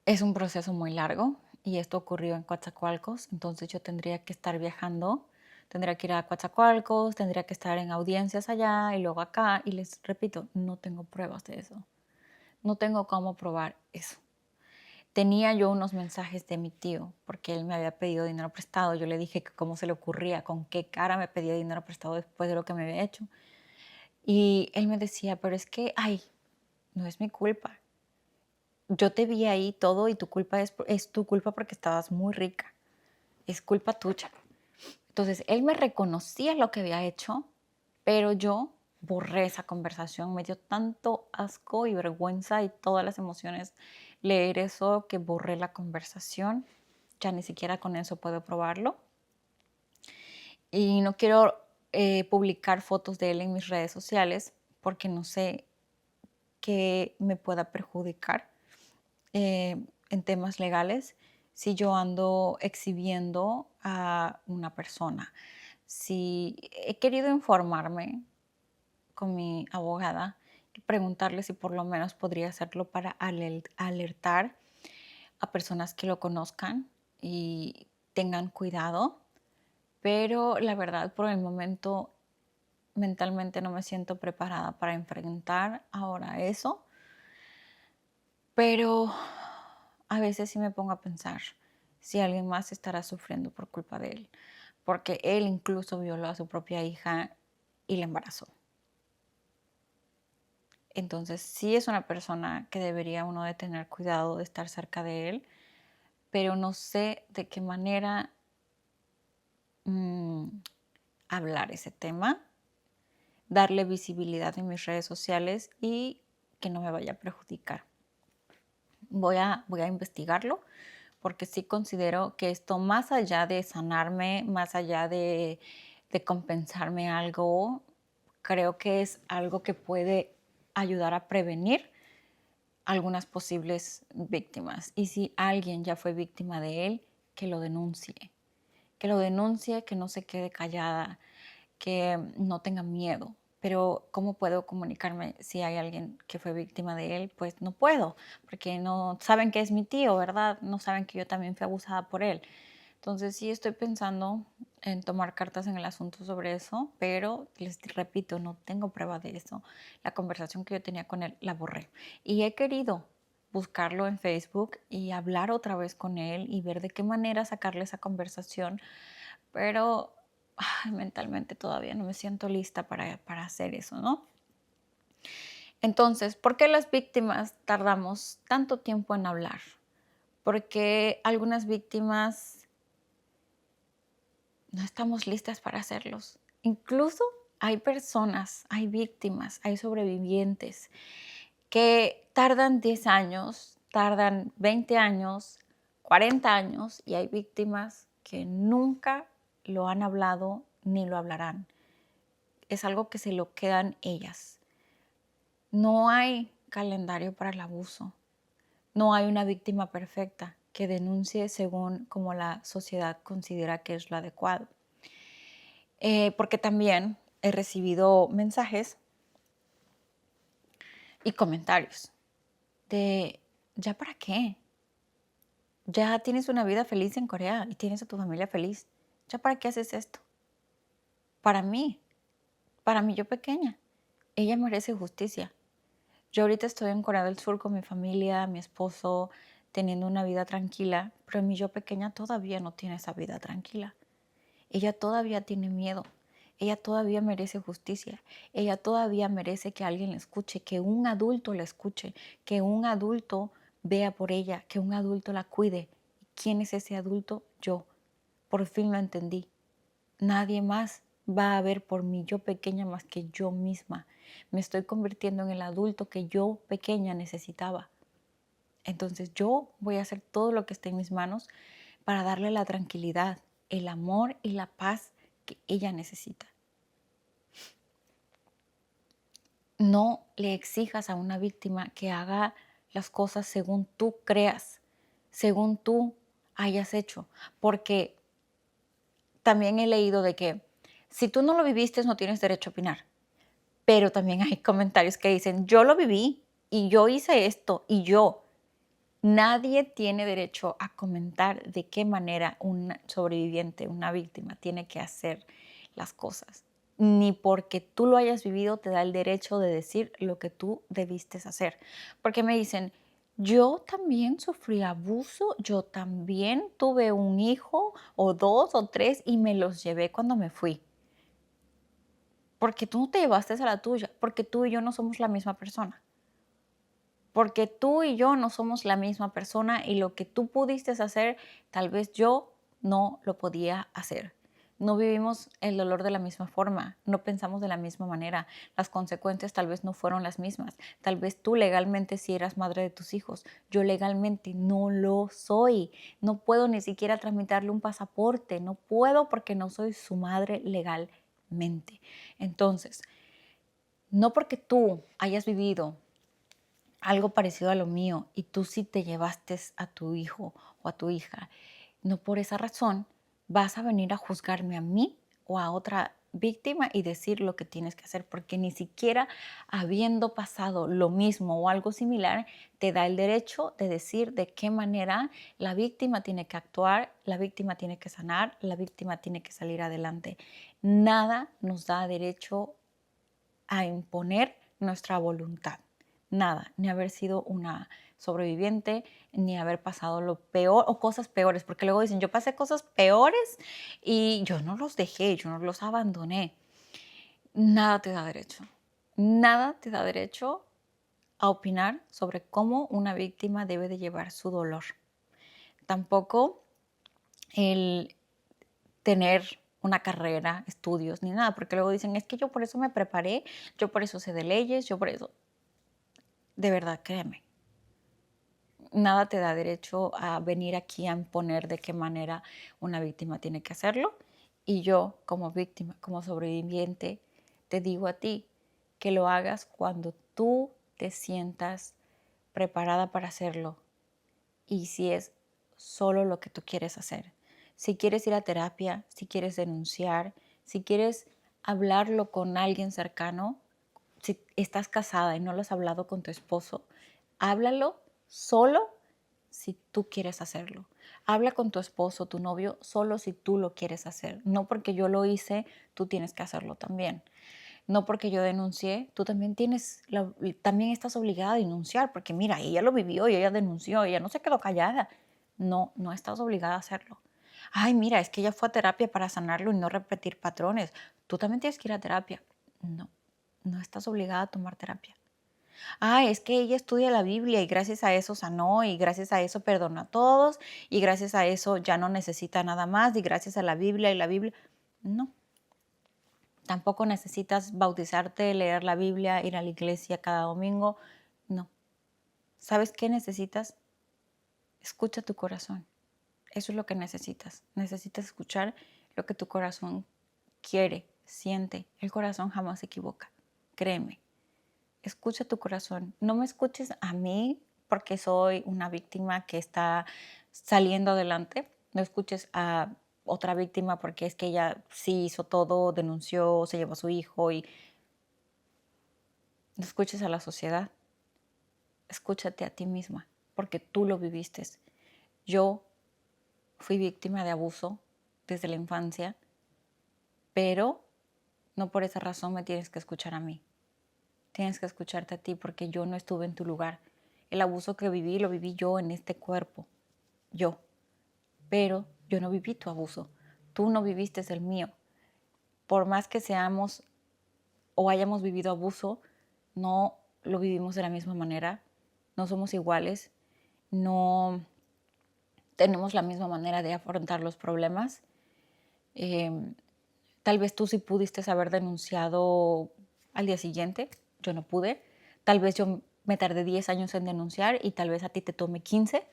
es un proceso muy largo y esto ocurrió en Coatzacoalcos, entonces yo tendría que estar viajando, tendría que ir a Coatzacoalcos, tendría que estar en audiencias allá y luego acá, y les repito, no tengo pruebas de eso, no tengo cómo probar eso. Tenía yo unos mensajes de mi tío, porque él me había pedido dinero prestado, yo le dije que cómo se le ocurría, con qué cara me pedía dinero prestado después de lo que me había hecho, y él me decía, pero es que, ay, no es mi culpa. Yo te vi ahí todo y tu culpa es tu culpa porque estabas muy rica. Es culpa tuya. Entonces, él me reconocía lo que había hecho, pero yo borré esa conversación. Me dio tanto asco y vergüenza y todas las emociones leer eso que borré la conversación. Ya ni siquiera con eso puedo probarlo. Y no quiero publicar fotos de él en mis redes sociales porque no sé qué me pueda perjudicar en temas legales si yo ando exhibiendo a una persona. Si he querido informarme con mi abogada y preguntarle si por lo menos podría hacerlo para alertar a personas que lo conozcan y tengan cuidado, pero la verdad por el momento mentalmente no me siento preparada para enfrentar ahora eso. Pero a veces sí me pongo a pensar si alguien más estará sufriendo por culpa de él, porque él incluso violó a su propia hija y la embarazó. Entonces sí es una persona que debería uno de tener cuidado de estar cerca de él, pero no sé de qué manera mm, hablar ese tema, darle visibilidad en mis redes sociales y que no me vaya a perjudicar. Voy a investigarlo porque sí considero que esto, más allá de sanarme, más allá de compensarme algo, creo que es algo que puede ayudar a prevenir algunas posibles víctimas. Y si alguien ya fue víctima de él, que lo denuncie, que no se quede callada, que no tenga miedo. Pero ¿cómo puedo comunicarme si hay alguien que fue víctima de él? Pues no puedo, porque no saben que es mi tío, ¿verdad? No saben que yo también fui abusada por él. Entonces sí estoy pensando en tomar cartas en el asunto sobre eso, pero les repito, no tengo prueba de eso. La conversación que yo tenía con él la borré. Y he querido buscarlo en Facebook y hablar otra vez con él y ver de qué manera sacarle esa conversación, pero mentalmente todavía no me siento lista para hacer eso, ¿no? Entonces, ¿por qué las víctimas tardamos tanto tiempo en hablar? Porque algunas víctimas no estamos listas para hacerlos. Incluso hay personas, hay víctimas, hay sobrevivientes que tardan 10 años, tardan 20 años, 40 años y hay víctimas que nunca lo han hablado ni lo hablarán. Es algo que se lo quedan ellas. No hay calendario para el abuso. No hay una víctima perfecta que denuncie según como la sociedad considera que es lo adecuado. Porque también he recibido mensajes y comentarios de, ¿ya para qué? Ya tienes una vida feliz en Corea y tienes a tu familia feliz. ¿Ya para qué haces esto? Para mí, para mí yo pequeña. Ella merece justicia. Yo ahorita estoy en Corea del Sur con mi familia, mi esposo, teniendo una vida tranquila, pero mi yo pequeña todavía no tiene esa vida tranquila. Ella todavía tiene miedo. Ella todavía merece justicia. Ella todavía merece que alguien la escuche, que un adulto la escuche, que un adulto vea por ella, que un adulto la cuide. ¿Quién es ese adulto? Yo. Por fin lo entendí. Nadie más va a ver por mí, yo pequeña, más que yo misma. Me estoy convirtiendo en el adulto que yo pequeña necesitaba. Entonces yo voy a hacer todo lo que esté en mis manos para darle la tranquilidad, el amor y la paz que ella necesita. No le exijas a una víctima que haga las cosas según tú creas, según tú hayas hecho, porque también he leído de que si tú no lo viviste no tienes derecho a opinar, pero también hay comentarios que dicen, yo lo viví y yo hice esto y yo. Nadie tiene derecho a comentar de qué manera un sobreviviente, una víctima, tiene que hacer las cosas. Ni porque tú lo hayas vivido te da el derecho de decir lo que tú debiste hacer. Porque me dicen, yo también sufrí abuso, yo también tuve un hijo o dos o tres y me los llevé cuando me fui. Porque tú no te llevaste a la tuya, porque tú y yo no somos la misma persona. Porque tú y yo no somos la misma persona y lo que tú pudiste hacer, tal vez yo no lo podía hacer. No vivimos el dolor de la misma forma, no pensamos de la misma manera, las consecuencias tal vez no fueron las mismas. Tal vez tú legalmente sí eras madre de tus hijos, yo legalmente no lo soy. No puedo ni siquiera tramitarle un pasaporte, no puedo porque no soy su madre legalmente. Entonces, no porque tú hayas vivido algo parecido a lo mío y tú sí te llevaste a tu hijo o a tu hija, no por esa razón vas a venir a juzgarme a mí o a otra víctima y decir lo que tienes que hacer, porque ni siquiera habiendo pasado lo mismo o algo similar, te da el derecho de decir de qué manera la víctima tiene que actuar, la víctima tiene que sanar, la víctima tiene que salir adelante. Nada nos da derecho a imponer nuestra voluntad. Nada, ni haber sido una sobreviviente, ni haber pasado lo peor o cosas peores, porque luego dicen, yo pasé cosas peores y yo no los dejé, yo no los abandoné. Nada te da derecho, nada te da derecho a opinar sobre cómo una víctima debe de llevar su dolor. Tampoco el tener una carrera, estudios, ni nada, porque luego dicen, es que yo por eso me preparé, yo por eso sé de leyes, yo por eso. De verdad, créeme, nada te da derecho a venir aquí a imponer de qué manera una víctima tiene que hacerlo. Y yo, como víctima, como sobreviviente, te digo a ti que lo hagas cuando tú te sientas preparada para hacerlo y si es solo lo que tú quieres hacer. Si quieres ir a terapia, si quieres denunciar, si quieres hablarlo con alguien cercano, si estás casada y no lo has hablado con tu esposo, háblalo solo si tú quieres hacerlo. Habla con tu esposo, tu novio, solo si tú lo quieres hacer. No porque yo lo hice, tú tienes que hacerlo también. No porque yo denuncié, tú también también estás obligada a denunciar, porque mira, ella lo vivió y ella denunció, ella no se quedó callada. No, no estás obligada a hacerlo. Ay, mira, es que ella fue a terapia para sanarlo y no repetir patrones. Tú también tienes que ir a terapia. No, no estás obligada a tomar terapia. Ah, es que ella estudia la Biblia y gracias a eso sanó y gracias a eso perdonó a todos y gracias a eso ya no necesita nada más y gracias a la Biblia y la Biblia. No, tampoco necesitas bautizarte, leer la Biblia, ir a la iglesia cada domingo. No. ¿Sabes qué necesitas? Escucha tu corazón. Eso es lo que necesitas. Necesitas escuchar lo que tu corazón quiere, siente. El corazón jamás se equivoca. Créeme. Escucha tu corazón. No me escuches a mí porque soy una víctima que está saliendo adelante. No escuches a otra víctima porque es que ella sí hizo todo, denunció, se llevó a su hijo y no escuches a la sociedad. Escúchate a ti misma porque tú lo viviste. Yo fui víctima de abuso desde la infancia, pero no por esa razón me tienes que escuchar a mí. Tienes que escucharte a ti porque yo no estuve en tu lugar. El abuso que viví lo viví yo en este cuerpo, yo. Pero yo no viví tu abuso. Tú no viviste el mío. Por más que seamos o hayamos vivido abuso, no lo vivimos de la misma manera. No somos iguales. No tenemos la misma manera de afrontar los problemas. Em, Tal vez tú sí pudiste haber denunciado al día siguiente, yo no pude. Tal vez yo me tardé 10 años en denunciar y tal vez a ti te tome 15,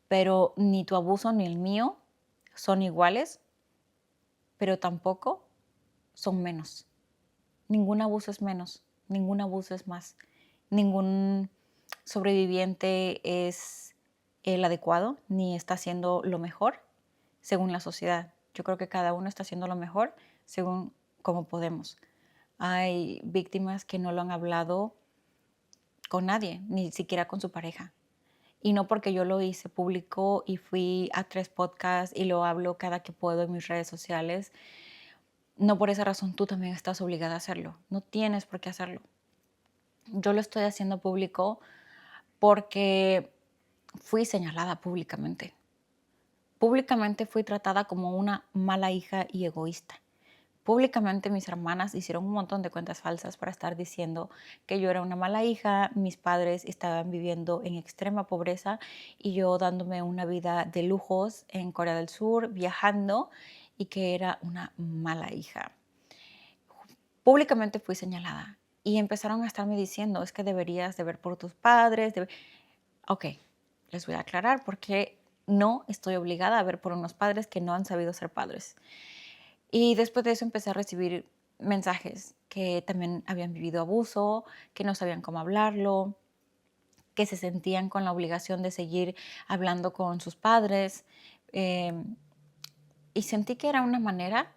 pero ni tu abuso ni el mío son iguales, pero tampoco son menos. Ningún abuso es menos, ningún abuso es más, ningún sobreviviente es el adecuado ni está haciendo lo mejor según la sociedad. Yo creo que cada uno está haciendo lo mejor según cómo podemos. Hay víctimas que no lo han hablado con nadie, ni siquiera con su pareja. Y no porque yo lo hice público y fui a 3 podcasts y lo hablo cada que puedo en mis redes sociales, no por esa razón tú también estás obligada a hacerlo. No tienes por qué hacerlo. Yo lo estoy haciendo público porque fui señalada públicamente. Públicamente fui tratada como una mala hija y egoísta. Públicamente mis hermanas hicieron un montón de cuentas falsas para estar diciendo que yo era una mala hija, mis padres estaban viviendo en extrema pobreza y yo dándome una vida de lujos en Corea del Sur, viajando y que era una mala hija. Públicamente fui señalada y empezaron a estarme diciendo, es que deberías de ver por tus padres. Ok, les voy a aclarar por qué no estoy obligada a ver por unos padres que no han sabido ser padres. Y después de eso empecé a recibir mensajes que también habían vivido abuso, que no sabían cómo hablarlo, que se sentían con la obligación de seguir hablando con sus padres. Y sentí que era una manera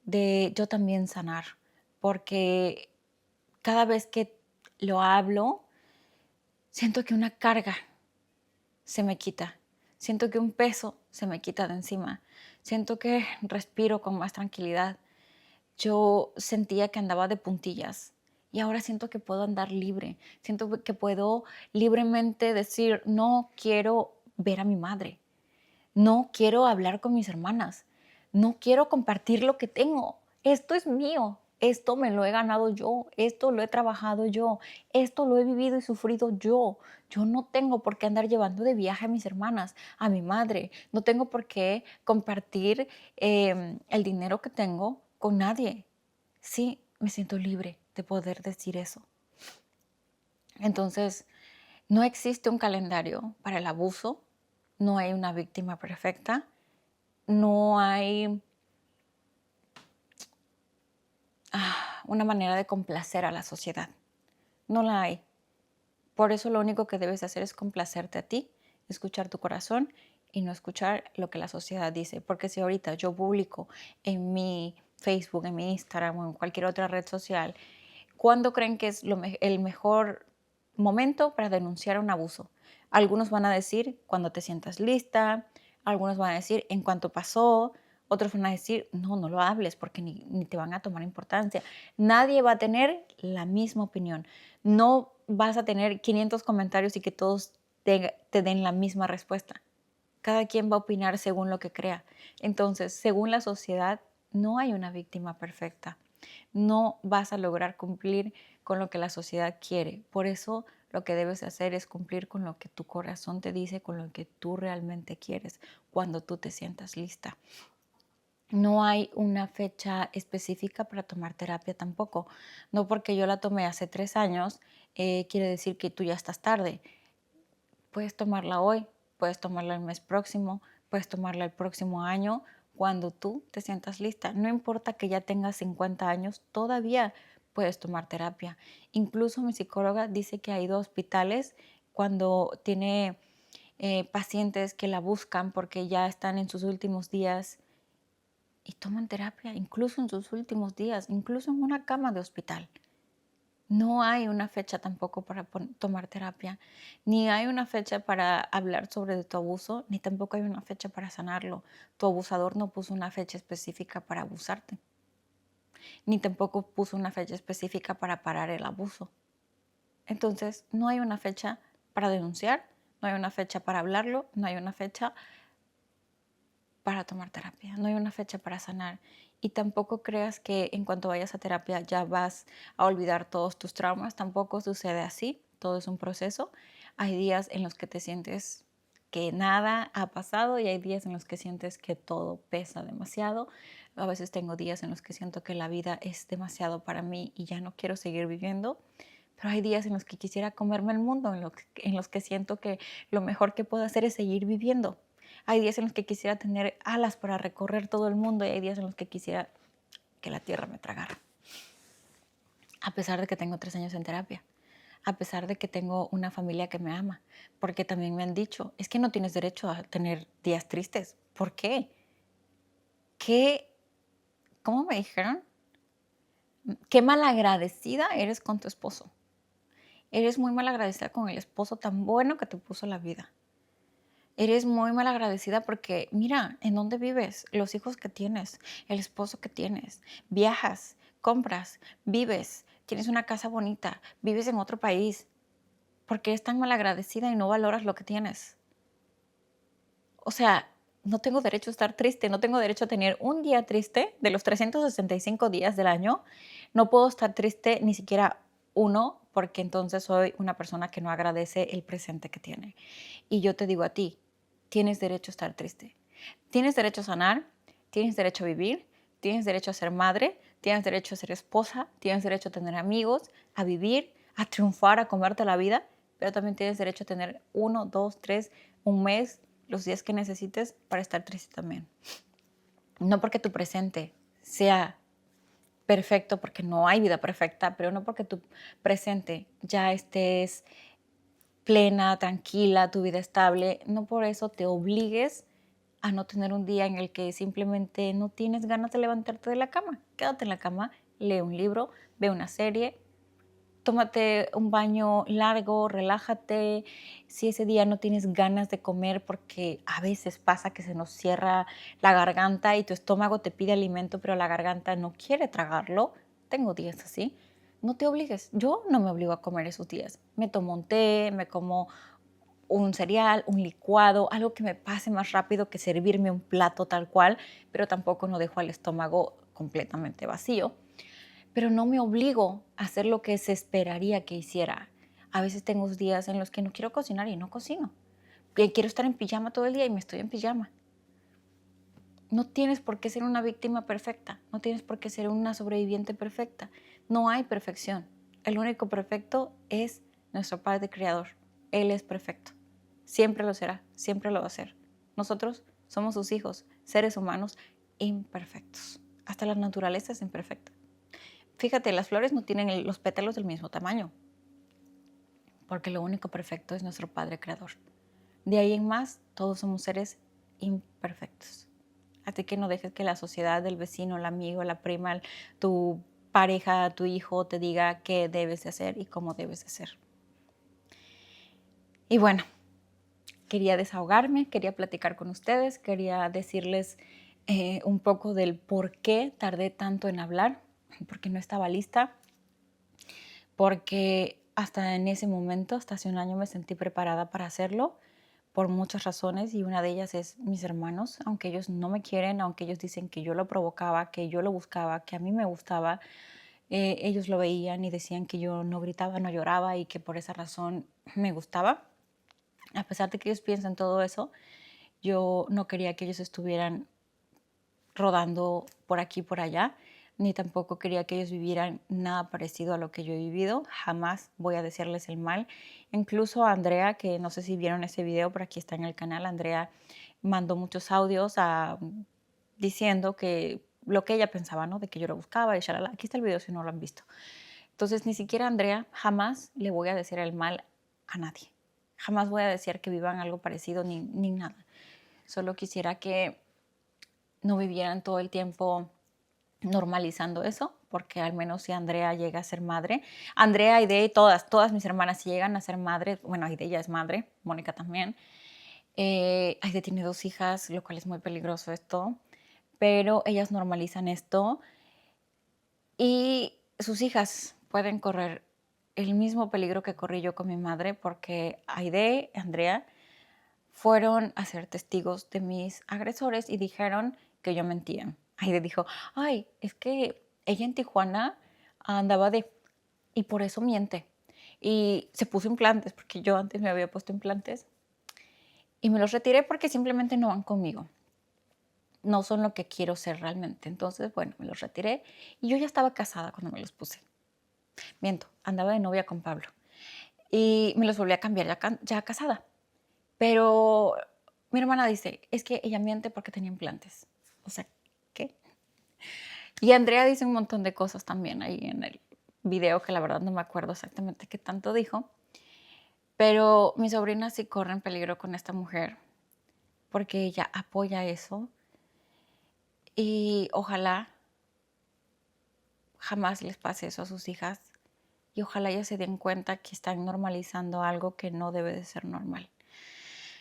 de yo también sanar, porque cada vez que lo hablo, siento que una carga se me quita, siento que un peso se me quita de encima, siento que respiro con más tranquilidad. Yo sentía que andaba de puntillas y ahora siento que puedo andar libre, siento que puedo libremente decir, no quiero ver a mi madre, no quiero hablar con mis hermanas, no quiero compartir lo que tengo, esto es mío, esto me lo he ganado yo, esto lo he trabajado yo, esto lo he vivido y sufrido yo. Yo no tengo por qué andar llevando de viaje a mis hermanas, a mi madre, no tengo por qué compartir el dinero que tengo con nadie. Sí, me siento libre de poder decir eso. Entonces, no existe un calendario para el abuso, no hay una víctima perfecta, no hay una manera de complacer a la sociedad, no la hay. Por eso lo único que debes hacer es complacerte a ti, escuchar tu corazón y no escuchar lo que la sociedad dice. Porque si ahorita yo publico en mi Facebook, en mi Instagram o en cualquier otra red social, ¿cuándo creen que es el mejor momento para denunciar un abuso? Algunos van a decir cuando te sientas lista, algunos van a decir en cuanto pasó, otros van a decir no, no lo hables porque ni te van a tomar importancia. Nadie va a tener la misma opinión. No vas a tener 500 comentarios y que todos te den la misma respuesta. Cada quien va a opinar según lo que crea. Entonces, según la sociedad, no hay una víctima perfecta. No vas a lograr cumplir con lo que la sociedad quiere. Por eso lo que debes hacer es cumplir con lo que tu corazón te dice, con lo que tú realmente quieres, cuando tú te sientas lista. No hay una fecha específica para tomar terapia tampoco. No porque yo la tomé hace 3 años, quiere decir que tú ya estás tarde. Puedes tomarla hoy, puedes tomarla el mes próximo, puedes tomarla el próximo año, cuando tú te sientas lista. No importa que ya tengas 50 años, todavía puedes tomar terapia. Incluso mi psicóloga dice que ha ido a hospitales cuando tiene pacientes que la buscan porque ya están en sus últimos días y toman terapia, incluso en sus últimos días, incluso en una cama de hospital. No hay una fecha tampoco para tomar terapia, ni hay una fecha para hablar sobre tu abuso, ni tampoco hay una fecha para sanarlo. Tu abusador no puso una fecha específica para abusarte, ni tampoco puso una fecha específica para parar el abuso. Entonces, no hay una fecha para denunciar, no hay una fecha para hablarlo, no hay una fecha para tomar terapia, no hay una fecha para sanar. Y tampoco creas que en cuanto vayas a terapia ya vas a olvidar todos tus traumas, tampoco sucede así, todo es un proceso. Hay días en los que te sientes que nada ha pasado y hay días en los que sientes que todo pesa demasiado. A veces tengo días en los que siento que la vida es demasiado para mí y ya no quiero seguir viviendo. Pero hay días en los que quisiera comerme el mundo, en los que siento que lo mejor que puedo hacer es seguir viviendo. Hay días en los que quisiera tener alas para recorrer todo el mundo y hay días en los que quisiera que la tierra me tragara. A pesar de que tengo 3 años en terapia, a pesar de que tengo una familia que me ama, porque también me han dicho, es que no tienes derecho a tener días tristes. ¿Por qué? ¿Qué? ¿Cómo me dijeron? Qué malagradecida eres con tu esposo. Eres muy malagradecida con el esposo tan bueno que te puso la vida. Eres muy malagradecida porque mira en dónde vives, los hijos que tienes, el esposo que tienes, viajas, compras, vives, tienes una casa bonita, vives en otro país. Porque eres tan malagradecida y no valoras lo que tienes? O sea, no tengo derecho a estar triste, no tengo derecho a tener un día triste de los 365 días del año. No puedo estar triste ni siquiera uno, porque entonces soy una persona que no agradece el presente que tiene. Y yo te digo a ti, tienes derecho a estar triste. Tienes derecho a sanar, tienes derecho a vivir, tienes derecho a ser madre, tienes derecho a ser esposa, tienes derecho a tener amigos, a vivir, a triunfar, a comerte la vida, pero también tienes derecho a tener 1, 2, 3, un mes, los días que necesites para estar triste también. No porque tu presente sea perfecto, porque no hay vida perfecta, pero no porque tu presente ya estés plena, tranquila, tu vida estable, no por eso te obligues a no tener un día en el que simplemente no tienes ganas de levantarte de la cama. Quédate en la cama, lee un libro, ve una serie, tómate un baño largo, relájate. Si ese día no tienes ganas de comer, porque a veces pasa que se nos cierra la garganta y tu estómago te pide alimento, pero la garganta no quiere tragarlo. Tengo días así. No te obligues. Yo no me obligo a comer esos días. Me tomo un té, me como un cereal, un licuado, algo que me pase más rápido que servirme un plato tal cual, pero tampoco no dejo al estómago completamente vacío. Pero no me obligo a hacer lo que se esperaría que hiciera. A veces tengo días en los que no quiero cocinar y no cocino. Que quiero estar en pijama todo el día y me estoy en pijama. No tienes por qué ser una víctima perfecta, no tienes por qué ser una sobreviviente perfecta. No hay perfección. El único perfecto es nuestro Padre Creador. Él es perfecto. Siempre lo será, siempre lo va a ser. Nosotros somos sus hijos, seres humanos imperfectos. Hasta la naturaleza es imperfecta. Fíjate, las flores no tienen los pétalos del mismo tamaño, porque lo único perfecto es nuestro Padre Creador. De ahí en más, todos somos seres imperfectos. Así que no dejes que la sociedad, el vecino, el amigo, la prima, tu pareja, tu hijo te diga qué debes de hacer y cómo debes de ser. Y bueno, quería desahogarme, quería platicar con ustedes, quería decirles un poco del por qué tardé tanto en hablar, porque no estaba lista, porque hasta en ese momento, hasta hace un año, me sentí preparada para hacerlo por muchas razones y una de ellas es mis hermanos, aunque ellos no me quieren, aunque ellos dicen que yo lo provocaba, que yo lo buscaba, que a mí me gustaba, Ellos lo veían y decían que yo no gritaba, no lloraba y que por esa razón me gustaba. A pesar de que ellos piensan todo eso, yo no quería que ellos estuvieran rodando por aquí y por allá, ni tampoco quería que ellos vivieran nada parecido a lo que yo he vivido. Jamás voy a decirles el mal. Incluso a Andrea, que no sé si vieron ese video, pero aquí está en el canal, Andrea mandó muchos audios diciendo que lo que ella pensaba, ¿no? De que yo lo buscaba y shalala. Aquí está el video si no lo han visto. Entonces, ni siquiera a Andrea jamás le voy a decir el mal a nadie. Jamás voy a decir que vivan algo parecido ni nada. Solo quisiera que no vivieran todo el tiempo normalizando eso, porque al menos si Andrea llega a ser madre, Andrea, Aide, todas mis hermanas si llegan a ser madres, bueno, Aide ya es madre, Mónica también. Aide tiene 2 hijas, lo cual es muy peligroso esto, pero ellas normalizan esto y sus hijas pueden correr el mismo peligro que corrí yo con mi madre, porque Aide, Andrea, fueron a ser testigos de mis agresores y dijeron que yo mentía. Aide dijo, ay, es que ella en Tijuana andaba y por eso miente. Y se puso implantes, porque yo antes me había puesto implantes. Y me los retiré porque simplemente no van conmigo. No son lo que quiero ser realmente. Entonces, bueno, me los retiré. Y yo ya estaba casada cuando me los puse. Miento, andaba de novia con Pablo. Y me los volví a cambiar ya casada. Pero mi hermana dice, es que ella miente porque tenía implantes. O sea, ¿qué? Y Andrea dice un montón de cosas también ahí en el video, que la verdad no me acuerdo exactamente qué tanto dijo. Pero mi sobrina sí corre en peligro con esta mujer porque ella apoya eso y ojalá jamás les pase eso a sus hijas y ojalá ellas se den cuenta que están normalizando algo que no debe de ser normal.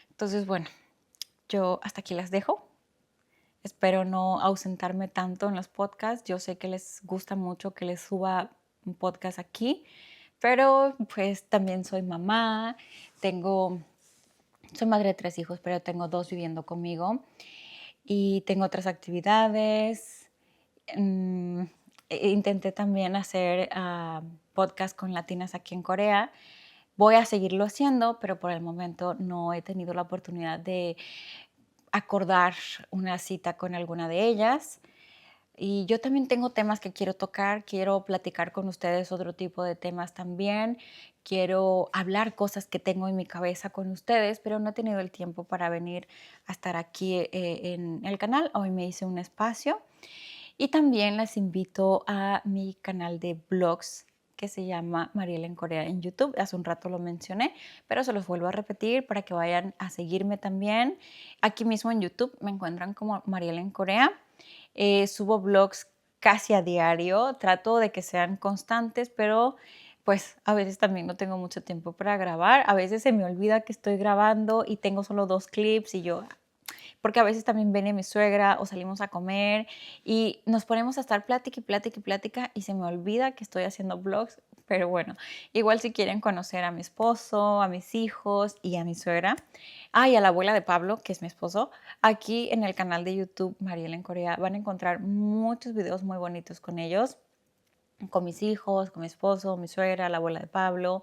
Entonces, bueno, yo hasta aquí las dejo. Espero no ausentarme tanto en los podcasts. Yo sé que les gusta mucho que les suba un podcast aquí, pero pues también soy mamá, soy madre de 3 hijos, pero tengo 2 viviendo conmigo y tengo otras actividades. Mm, Intenté también hacer podcast con latinas aquí en Corea. Voy a seguirlo haciendo, pero por el momento no he tenido la oportunidad de acordar una cita con alguna de ellas. Y yo también tengo temas que quiero tocar, quiero platicar con ustedes otro tipo de temas también, quiero hablar cosas que tengo en mi cabeza con ustedes, pero no he tenido el tiempo para venir a estar aquí en el canal. Hoy me hice un espacio y también las invito a mi canal de blogs que se llama Mariela en Corea en YouTube. Hace un rato lo mencioné, pero se los vuelvo a repetir para que vayan a seguirme también. Aquí mismo en YouTube me encuentran como Mariela en Corea. Subo blogs casi a diario, trato de que sean constantes, pero pues a veces también no tengo mucho tiempo para grabar. A veces se me olvida que estoy grabando y tengo solo 2 clips y yo, porque a veces también viene mi suegra o salimos a comer y nos ponemos a estar plática y plática y plática y se me olvida que estoy haciendo vlogs, pero bueno, igual si quieren conocer a mi esposo, a mis hijos y a mi suegra, y a la abuela de Pablo, que es mi esposo, aquí en el canal de YouTube Mariela en Corea van a encontrar muchos videos muy bonitos con ellos, con mis hijos, con mi esposo, mi suegra, la abuela de Pablo,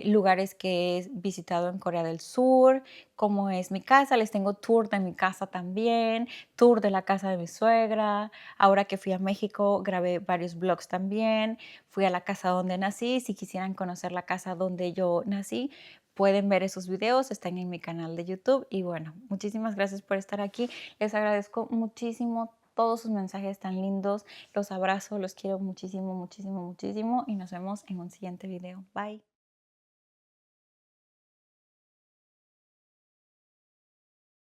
lugares que he visitado en Corea del Sur, cómo es mi casa. Les tengo tour de mi casa también, tour de la casa de mi suegra. Ahora que fui a México, grabé varios vlogs también. Fui a la casa donde nací. Si quisieran conocer la casa donde yo nací, pueden ver esos videos, están en mi canal de YouTube. Y bueno, muchísimas gracias por estar aquí. Les agradezco muchísimo todos sus mensajes tan lindos. Los abrazo, los quiero muchísimo, muchísimo, muchísimo y nos vemos en un siguiente video. Bye.